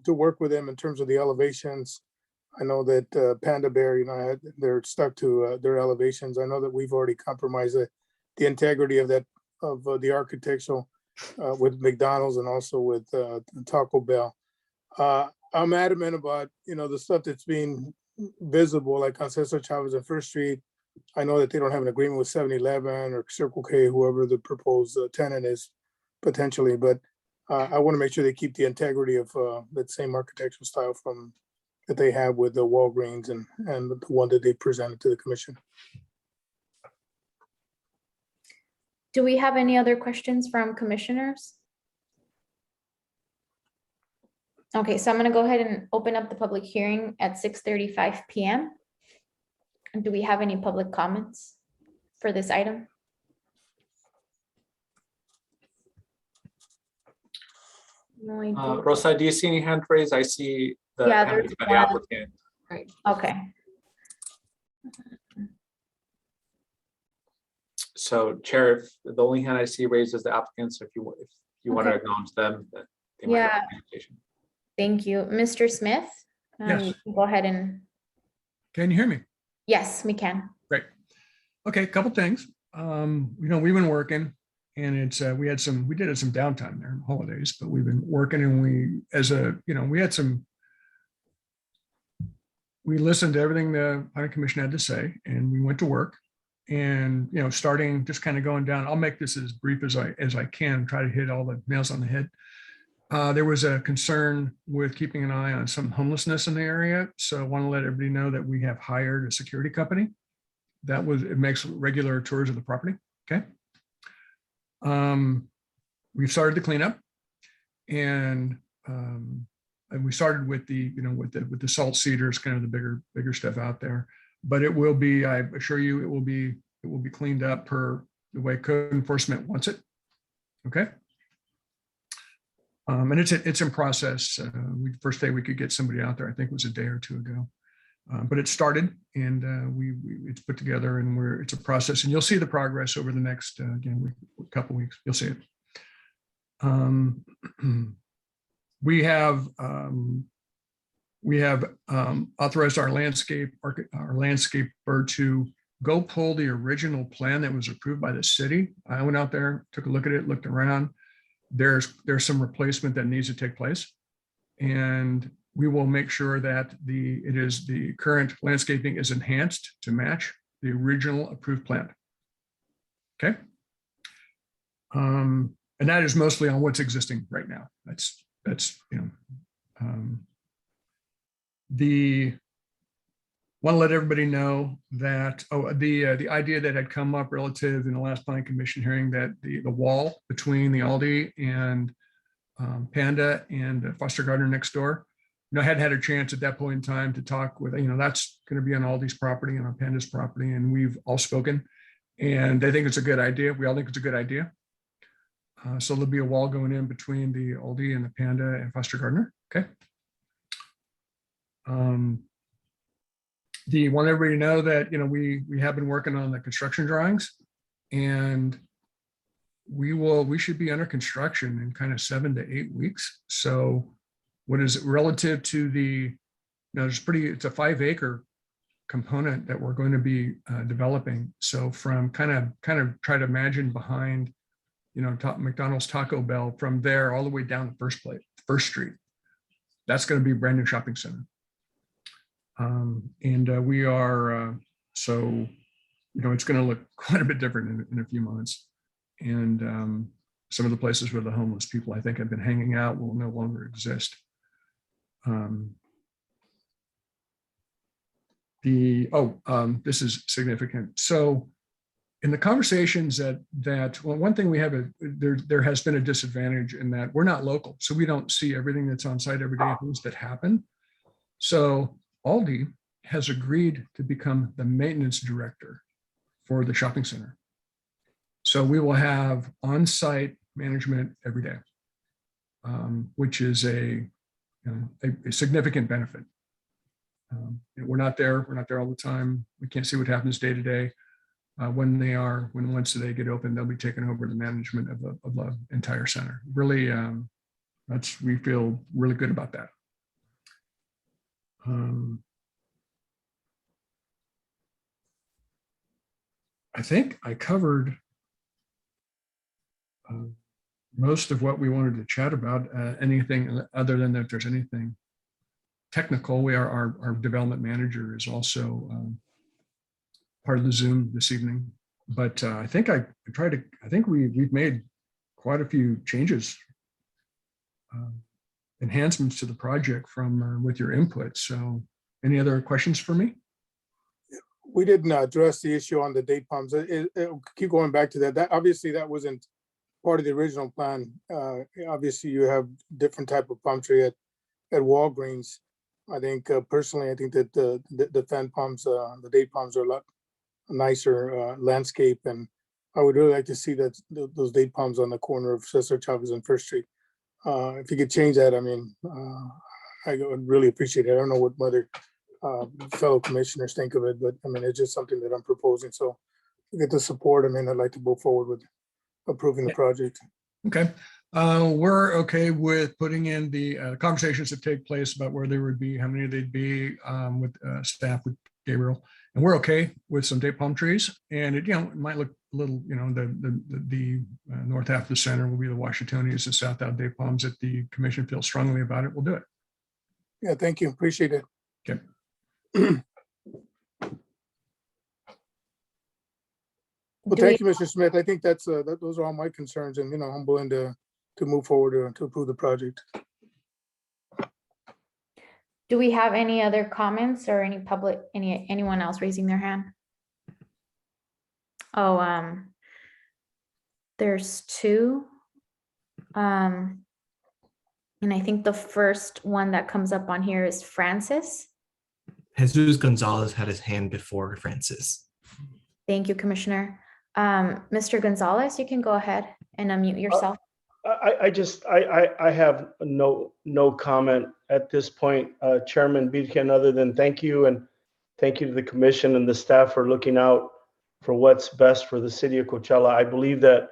work with them in terms of the elevations. I know that Panda Bear, they're stuck to their elevations. I know that we've already compromised the integrity of that, of the architectural with McDonald's and also with Taco Bell. I'm adamant about, the stuff that's being visible, like on Cesar Chavez and First Street. I know that they don't have an agreement with 7-Eleven or Circle K, whoever the proposed tenant is potentially, but I want to make sure they keep the integrity of that same architectural style that they have with the Walgreens and the one that they presented to the commission. Do we have any other questions from commissioners? Okay, so I'm gonna go ahead and open up the public hearing at 6:35 p.m. And do we have any public comments for this item? No, I don't. Rosa, do you see any hand raised? I see the Yeah, hand there's by the one. applicant. Right. Okay, So Chair, if the only hand I see raised is the applicants, if you want to Okay. acknowledge them, then they might have Yeah. a presentation. thank you. Mr. Smith? Yes. you can Go ahead and, Can you hear me? yes, we can. Great. Okay, a couple things. We've been working, and it's we did some downtime there, holidays, but we've been working, and we listened to everything the planning commission had to say, and we went to work. And starting just kind of going down, I'll make this as brief as I can, try to hit all the nails on the head. There was a concern with keeping an eye on some homelessness in the area. So I want to let everybody know that we have hired a security company. It makes regular tours of the property. Okay. We've started the cleanup, and we started with with the salt cedars, kind of the bigger stuff out there. But it will be, I assure you, it will be cleaned up per the way code enforcement wants it. Okay. And it's in process. First day we could get somebody out there, I think it was a day or two ago. But it started, and it's put together, and it's a process, and you'll see the progress over the next couple weeks. You'll see it. We have authorized our landscaper to go pull the original plan that was approved by the city. I went out there, took a look at it, looked around. There's some replacement that needs to take place, and we will make sure that the current landscaping is enhanced to match the original approved plan. Okay. And that is mostly on what's existing right now. Want to let everybody know that the idea that had come up relative in the last planning commission hearing, that the wall between the Aldi and Panda and Foster Gardner next door hadn't had a chance at that point in time to talk with, that's going to be on Aldi's property and on Panda's property, and we've all spoken. And they think it's a good idea. We all think it's a good idea. So there'll be a wall going in between the Aldi and the Panda and Foster Gardner. Okay. Do you want everybody to know that, we have been working on the construction drawings, and we should be under construction in kind of 7 to 8 weeks. So what is it relative to it's a 5-acre component that we're going to be developing. So from kind of try to imagine behind, McDonald's, Taco Bell, from there all the way down to First Street. That's going to be a brand new shopping center. And we are, so, it's going to look quite a bit different in a few months. And some of the places where the homeless people, I think, have been hanging out will no longer exist. This is significant. So in the conversations one thing we have, there has been a disadvantage in that we're not local. So we don't see everything that's on site every day, things that happen. So Aldi has agreed to become the maintenance director for the shopping center. So we will have on-site management every day, which is a significant benefit. We're not there all the time. We can't see what happens day to day. Once they get open, they'll be taking over the management of the entire center. Really, we feel really good about that. I think I covered most of what we wanted to chat about. Anything other than that, if there's anything technical, our development manager is also part of the Zoom this evening. But I think we've made quite a few changes, enhancements to the project from with your input. So any other questions for me? We didn't address the issue on the date palms. Keep going back to that. Obviously that wasn't part of the original plan. Obviously you have different type of palm tree at Walgreens. I think personally, I think that the fan palms, the date palms are a lot nicer landscape, and I would really like to see those date palms on the corner of Cesar Chavez and First Street. If you could change that, I mean, I would really appreciate it. I don't know what other fellow commissioners think of it, but I mean, it's just something that I'm proposing. So to get the support, I mean, I'd like to move forward with approving the project. Okay. We're okay with putting in the conversations that take place about where they would be, how many they'd be with staff, with Gabriel. And we're okay with some date palm trees. And it might look a little, the north half of the center will be the Washingtonians, the south out date palms. If the commission feels strongly about it, we'll do it. Yeah, thank you. Appreciate it. Okay. Well, thank you, Mr. Smith. I think those are all my concerns, and I'm willing to move forward to approve the project. Do we have any other comments or anyone else raising their hand? Oh, there's two. And I think the first one that comes up on here is Francis. Jesus Gonzalez had his hand before Francis. Thank you, Commissioner. Mr. Gonzalez, you can go ahead and unmute yourself. I have no comment at this point, Chairman Virgen, other than thank you, and thank you to the commission and the staff for looking out for what's best for the city of Coachella. I believe that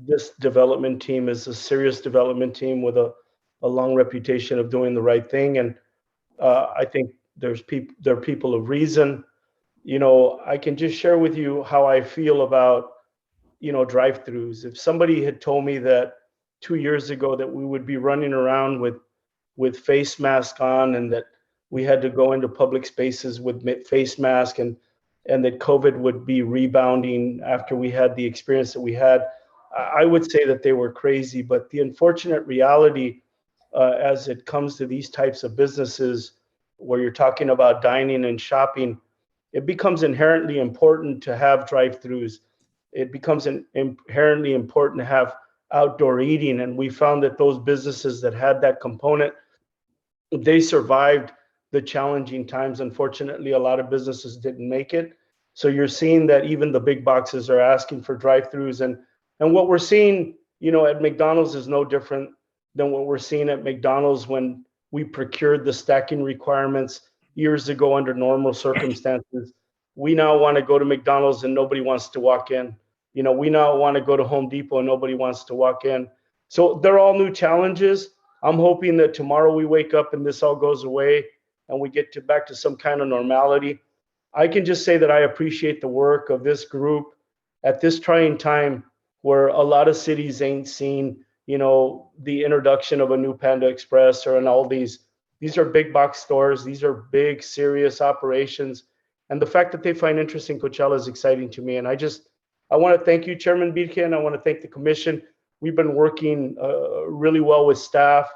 this development team is a serious development team with a long reputation of doing the right thing, and I think there are people of reason. I can just share with you how I feel about drive-throughs. If somebody had told me that 2 years ago that we would be running around with face mask on, and that we had to go into public spaces with face mask, and that COVID would be rebounding after we had the experience that we had, I would say that they were crazy. But the unfortunate reality as it comes to these types of businesses where you're talking about dining and shopping, it becomes inherently important to have drive-throughs. It becomes inherently important to have outdoor eating. And we found that those businesses that had that component they survived the challenging times. Unfortunately, a lot of businesses didn't make it. So you're seeing that even the big boxes are asking for drive-throughs, and what we're seeing, at McDonald's is no different than what we're seeing at McDonald's when we procured the stacking requirements years ago under normal circumstances. We now want to go to McDonald's and nobody wants to walk in. We now want to go to Home Depot and nobody wants to walk in. So they're all new challenges. I'm hoping that tomorrow we wake up and this all goes away and we get back to some kind of normality. I can just say that I appreciate the work of this group at this trying time where a lot of cities ain't seen, the introduction of a new Panda Express or an Aldi's. These are big box stores. These are big, serious operations. And the fact that they find interest in Coachella is exciting to me. And I want to thank you, Chairman Birgen. I want to thank the commission. We've been working really well with staff.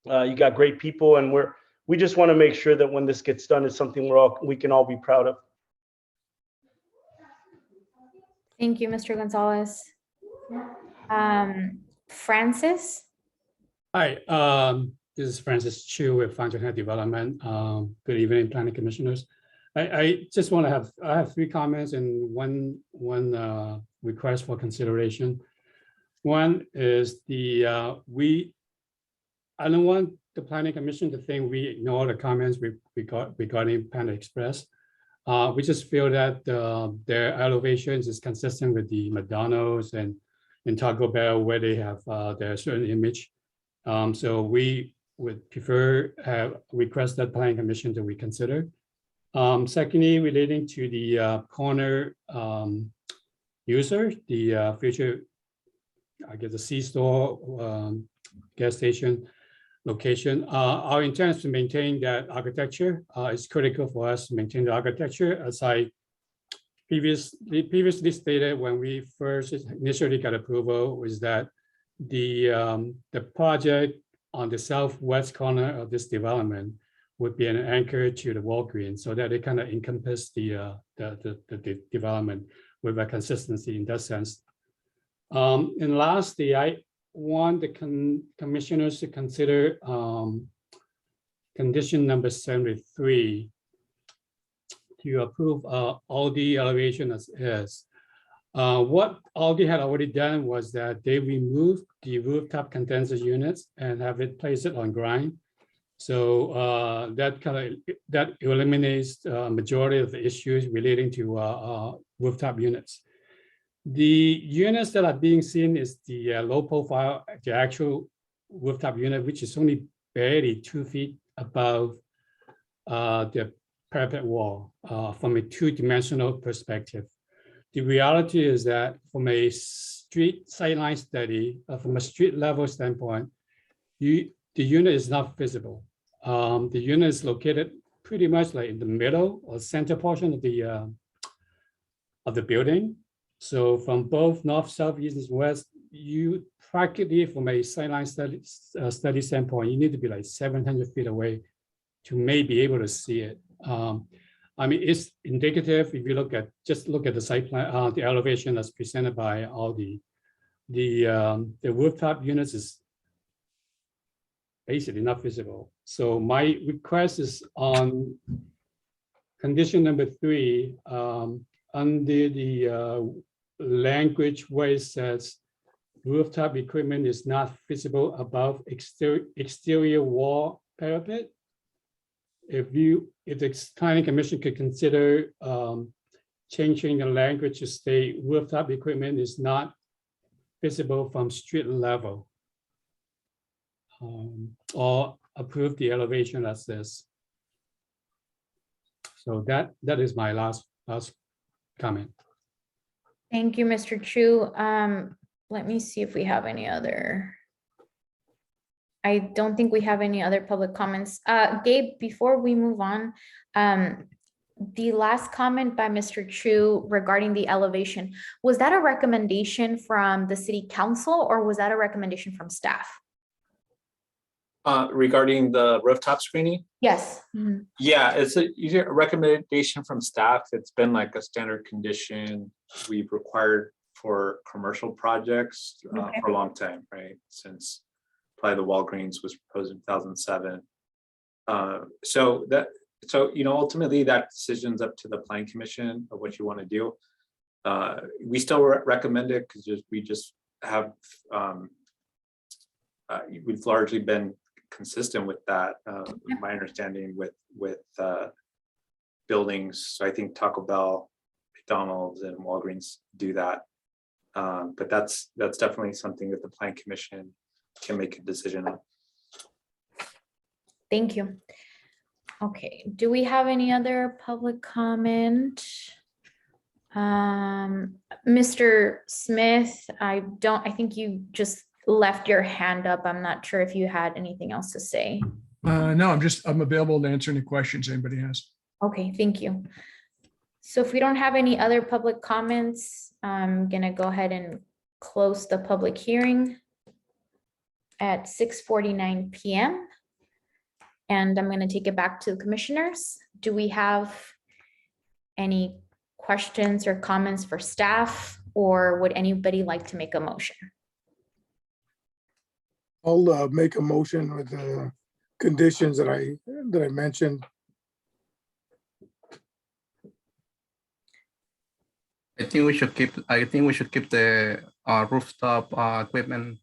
You got great people, and we just want to make sure that when this gets done, it's something we can all be proud of. Thank you, Mr. Gonzalez. Francis? Hi, this is Francis Chu with Fountain Head Development. Good evening, planning commissioners. I just want to I have 3 comments and one request for consideration. One is I don't want the planning commission to think we ignore the comments we got regarding Panda Express. We just feel that their elevations is consistent with the McDonald's and Taco Bell, where they have their certain image. So we would request that planning commission to reconsider. Secondly, relating to the corner user, the future, I guess the C-store gas station location, our intent is to maintain that architecture. It's critical for us to maintain the architecture. As I previously stated when we first initially got approval, was that the project on the southwest corner of this development would be an anchor to the Walgreens, so that it kind of encompass the development with a consistency in that sense. And lastly, I want the commissioners to consider condition number 73 to approve Aldi elevation as is. What Aldi had already done was that they removed the rooftop condenser units and have it placed it on grind. So that eliminates the majority of the issues relating to rooftop units. The units that are being seen is the low profile, the actual rooftop unit, which is only barely 2 feet above the parapet wall from a 2-dimensional perspective. The reality is that from a street sightline study, from a street level standpoint, the unit is not visible. The unit is located pretty much like in the middle or center portion of the building. So from both north, south, east, and west, you practically from a sightline study standpoint, you need to be like 700 feet away to maybe be able to see it. I mean, it's indicative if you just look at the site plan, the elevation that's presented by Aldi. The rooftop units is basically not visible. So my request is on condition number 3, under the language where it says rooftop equipment is not visible above exterior wall parapet. If the planning commission could consider changing the language to state rooftop equipment is not visible from street level, or approve the elevation as this. So that is my last comment. Thank you, Mr. Chu. Let me see if we have any other. I don't think we have any other public comments. Gabe, before we move on, the last comment by Mr. Chu regarding the elevation, was that a recommendation from the city council or was that a recommendation from staff? Regarding the rooftop screening? Yes. Yeah, it's usually a recommendation from staff. It's been like a standard condition we've required for commercial projects for a long time, right? Since probably the Walgreens was proposed in 2007. So ultimately that decision's up to the planning commission of what you want to do. We still recommend it because we just have we've largely been consistent with that. My understanding with buildings. So I think Taco Bell, McDonald's, and Walgreens do that. But that's definitely something that the planning commission can make a decision on. Thank you. Okay, do we have any other public comment? Mr. Smith, I think you just left your hand up. I'm not sure if you had anything else to say. No, I'm available to answer any questions anybody has. Okay, thank you. So if we don't have any other public comments, I'm gonna go ahead and close the public hearing at 6:49 p.m. And I'm gonna take it back to the commissioners. Do we have any questions or comments for staff, or would anybody like to make a motion? I'll make a motion with the conditions that I mentioned. I think we should keep the rooftop equipment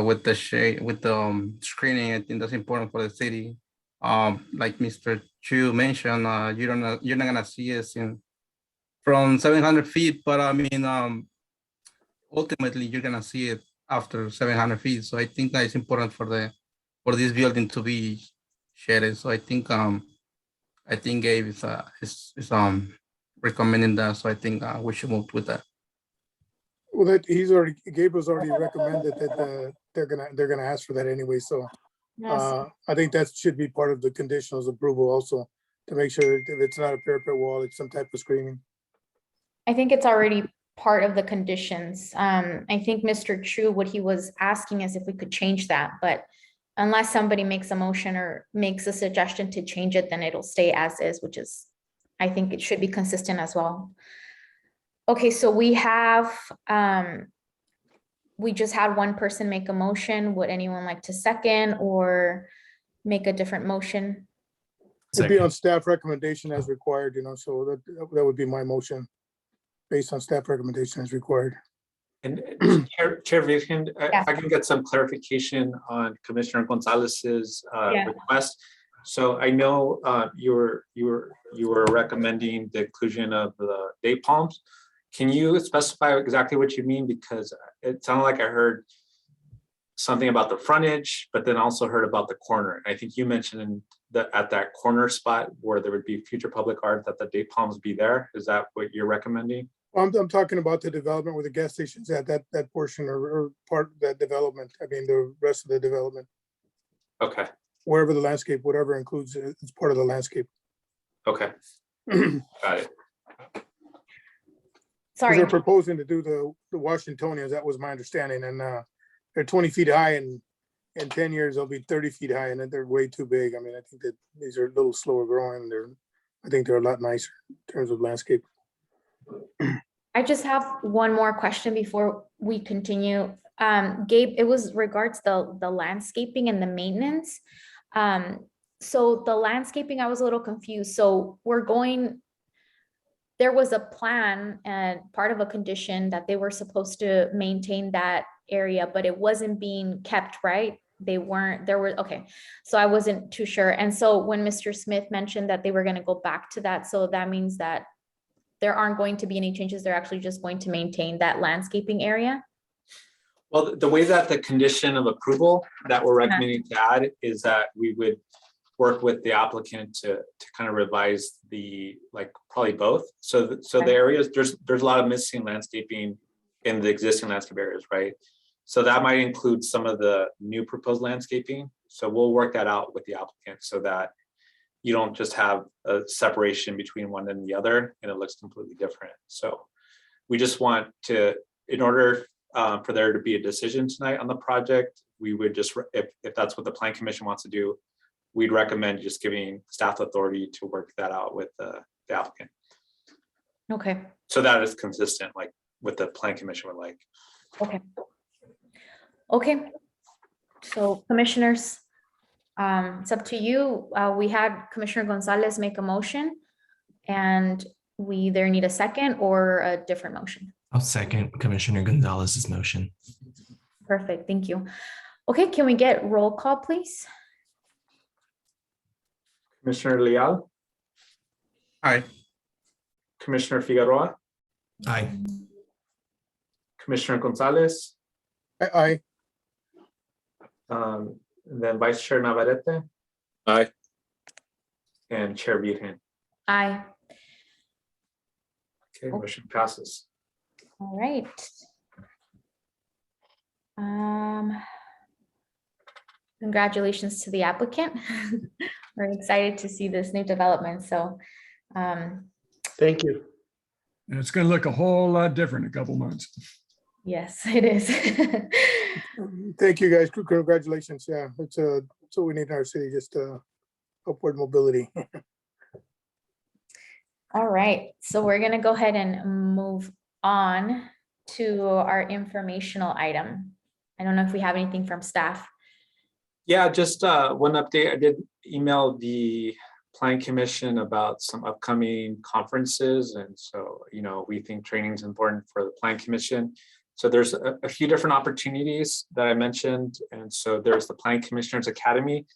with the shade, with the screening. I think that's important for the city. Like Mr. Chu mentioned, you're not gonna see us from 700 feet, but I mean, ultimately you're gonna see it after 700 feet. So I think that it's important for this building to be shaded. So I think Gabe is recommending that. So I think we should move with that. Well, Gabriel's already recommended that they're gonna ask for that anyway. So I think that should be part of the conditionals approval also, to make sure if it's not a parapet wall, it's some type of screening. I think it's already part of the conditions. I think Mr. Chu, what he was asking is if we could change that, but unless somebody makes a motion or makes a suggestion to change it, then it'll stay as is, which is, I think it should be consistent as well. Okay, so we have, we just had one person make a motion. Would anyone like to second or make a different motion? It'd be on staff recommendation as required, so that would be my motion, based on staff recommendation as required. And Chair Vivian, if I can get some clarification on Commissioner Gonzalez's request. So I know you were recommending the inclusion of the date palms. Can you specify exactly what you mean? Because it sounded like I heard something about the frontage, but then also heard about the corner. I think you mentioned at that corner spot where there would be future public art, that the date palms be there. Is that what you're recommending? I'm talking about the development where the gas stations at, that portion or part of that development. I mean, the rest of the development. Okay. Wherever the landscape, whatever includes, it's part of the landscape. Okay. Got it. Sorry. They're proposing to do the Washingtonians. That was my understanding. And they're 20 feet high, and in 10 years, they'll be 30 feet high, and then they're way too big. I mean, I think that these are a little slower growing. I think they're a lot nicer in terms of landscape. I just have one more question before we continue. Gabe, it was regards the landscaping and the maintenance. So the landscaping, I was a little confused. So there was a plan and part of a condition that they were supposed to maintain that area, but it wasn't being kept, right? Okay. So I wasn't too sure. And so when Mr. Smith mentioned that they were going to go back to that, so that means that there aren't going to be any changes. They're actually just going to maintain that landscaping area. Well, the way that the condition of approval that we're recommending to add is that we would work with the applicant to kind of revise probably both. So the areas, there's a lot of missing landscaping in the existing landscape areas, right? So that might include some of the new proposed landscaping. So we'll work that out with the applicant so that you don't just have a separation between one and the other and it looks completely different. So we just want to, in order for there to be a decision tonight on the project, we would just, if that's what the Plan Commission wants to do, we'd recommend just giving staff authority to work that out with the applicant. Okay. So that is consistent, like with the Plan Commission would like. Okay. Okay. So commissioners, It's up to you. We had Commissioner Gonzalez make a motion, and we either need a second or a different motion. I'll second Commissioner Gonzalez's motion. Perfect, thank you. Okay, can we get roll call, please? Commissioner Leal, Aye. Commissioner Figueroa, Aye. Commissioner Gonzalez, Aye. then Vice Chair Navarrete, Aye. and Chair Virgen. Aye. Okay, motion passes. All right. Congratulations to the applicant. We're excited to see this new development, so. Thank you. And it's going to look a whole lot different in a couple months. Yes, it is. Thank you, guys. Congratulations. Yeah, it's what we need in our city, just upward mobility. All right, so we're gonna go ahead and move on to our informational item. I don't know if we have anything from staff. Yeah, just one update. I did email the Planning Commission about some upcoming conferences. And so, we think training is important for the Planning Commission. So there's a few different opportunities that I mentioned. And so there's the Planning Commissioners Academy,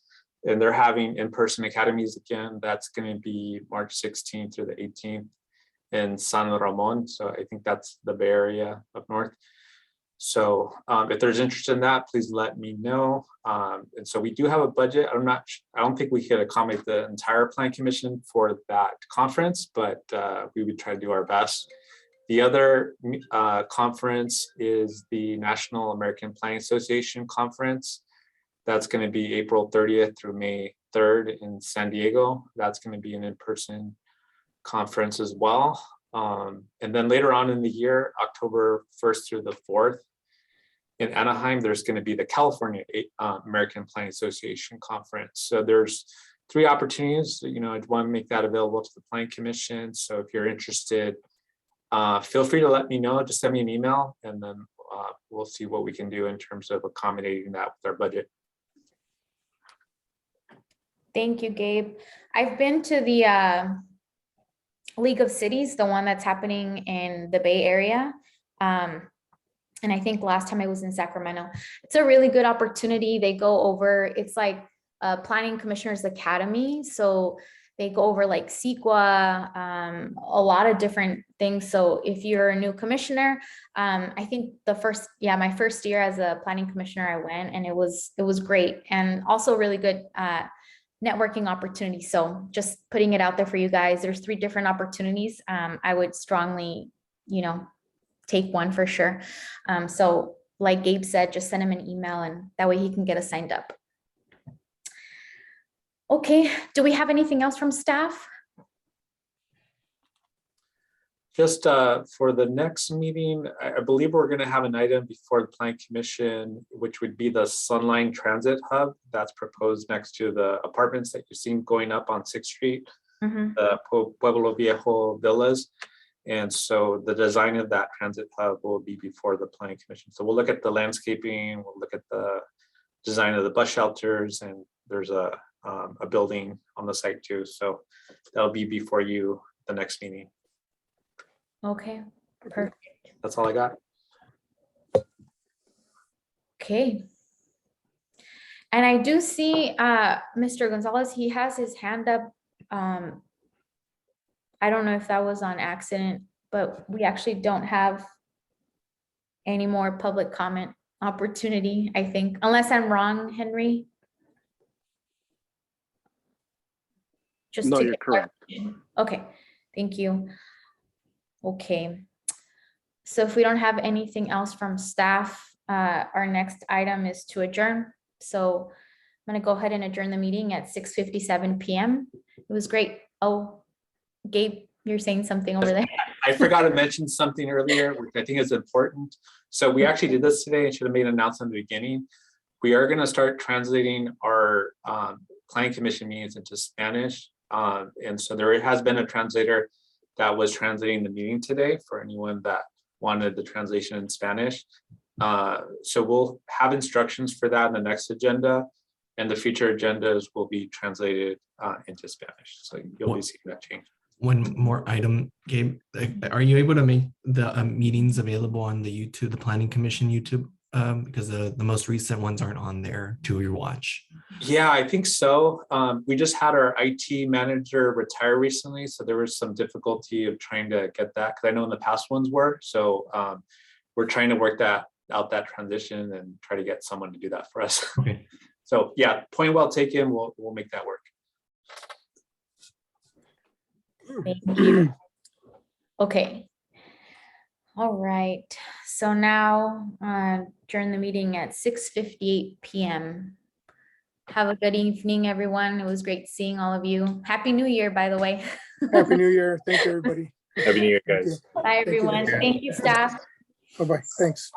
and they're having in-person academies again. That's going to be March 16th through the 18th in San Ramon. So I think that's the Bay Area up north. So if there's interest in that, please let me know. And so we do have a budget. I don't think we could accommodate the entire Planning Commission for that conference, but we would try to do our best. The other conference is the National American Planning Association Conference. That's going to be April 30th through May 3rd in San Diego. That's going to be an in-person conference as well. And then later on in the year, October 1st through the 4th, in Anaheim, there's going to be the California American Planning Association Conference. So there's 3 opportunities. I want to make that available to the Planning Commission. So if you're interested, feel free to let me know. Just send me an email, and then we'll see what we can do in terms of accommodating that with our budget. Thank you, Gabe. I've been to the League of Cities, the one that's happening in the Bay Area. And I think last time I was in Sacramento. It's a really good opportunity. They go over, it's like a Planning Commissioners Academy. So they go over like CEQA, a lot of different things. So if you're a new commissioner, I think my first year as a planning commissioner, I went, and it was great, and also really good networking opportunity. So just putting it out there for you guys. There's 3 different opportunities. I would strongly, take one for sure. So like Gabe said, just send him an email, and that way he can get us signed up. Okay, do we have anything else from staff? Just for the next meeting, I believe we're going to have an item before the Planning Commission, which would be the Sunline Transit Hub that's proposed next to the apartments that you've seen going up on 6th Street, the Pueblo Viejo Villas. And so the design of that transit hub will be before the Planning Commission. So we'll look at the landscaping, we'll look at the design of the bus shelters, and there's a building on the site too. So that'll be before you the next meeting. Okay, perfect. That's all I got. Okay. And I do see Mr. Gonzalez, he has his hand up. I don't know if that was on accident, but we actually don't have any more public comment opportunity, I think, unless I'm wrong, Henry. No, you're correct. Okay, thank you. Okay, so if we don't have anything else from staff, our next item is to adjourn. So I'm gonna go ahead and adjourn the meeting at 6:57 p.m. It was great. Oh, Gabe, you're saying something over there. I forgot to mention something earlier, which I think is important. So we actually did this today and should have made an announcement in the beginning. We are going to start translating our Planning Commission meetings into Spanish. And so there has been a translator that was translating the meeting today for anyone that wanted the translation in Spanish. So we'll have instructions for that in the next agenda. And the future agendas will be translated into Spanish. So you'll be seeing that change. One more item, Gabe. Are you able to make the meetings available on the YouTube, the Planning Commission YouTube? Because the most recent ones aren't on there to your watch. Yeah, I think so. We just had our IT manager retire recently, so there was some difficulty of trying to get that, because I know in the past ones were. So we're trying to work that transition and try to get someone to do that for us. Okay. So yeah, point well taken. We'll make that work. Thank you. Okay. All right. So now during the meeting at 6:58 p.m. Have a good evening, everyone. It was great seeing all of you. Happy New Year, by the way. Happy New Year. Thank you, everybody. Happy New Year, guys. Bye, everyone. Thank you, staff. Bye-bye. Thanks.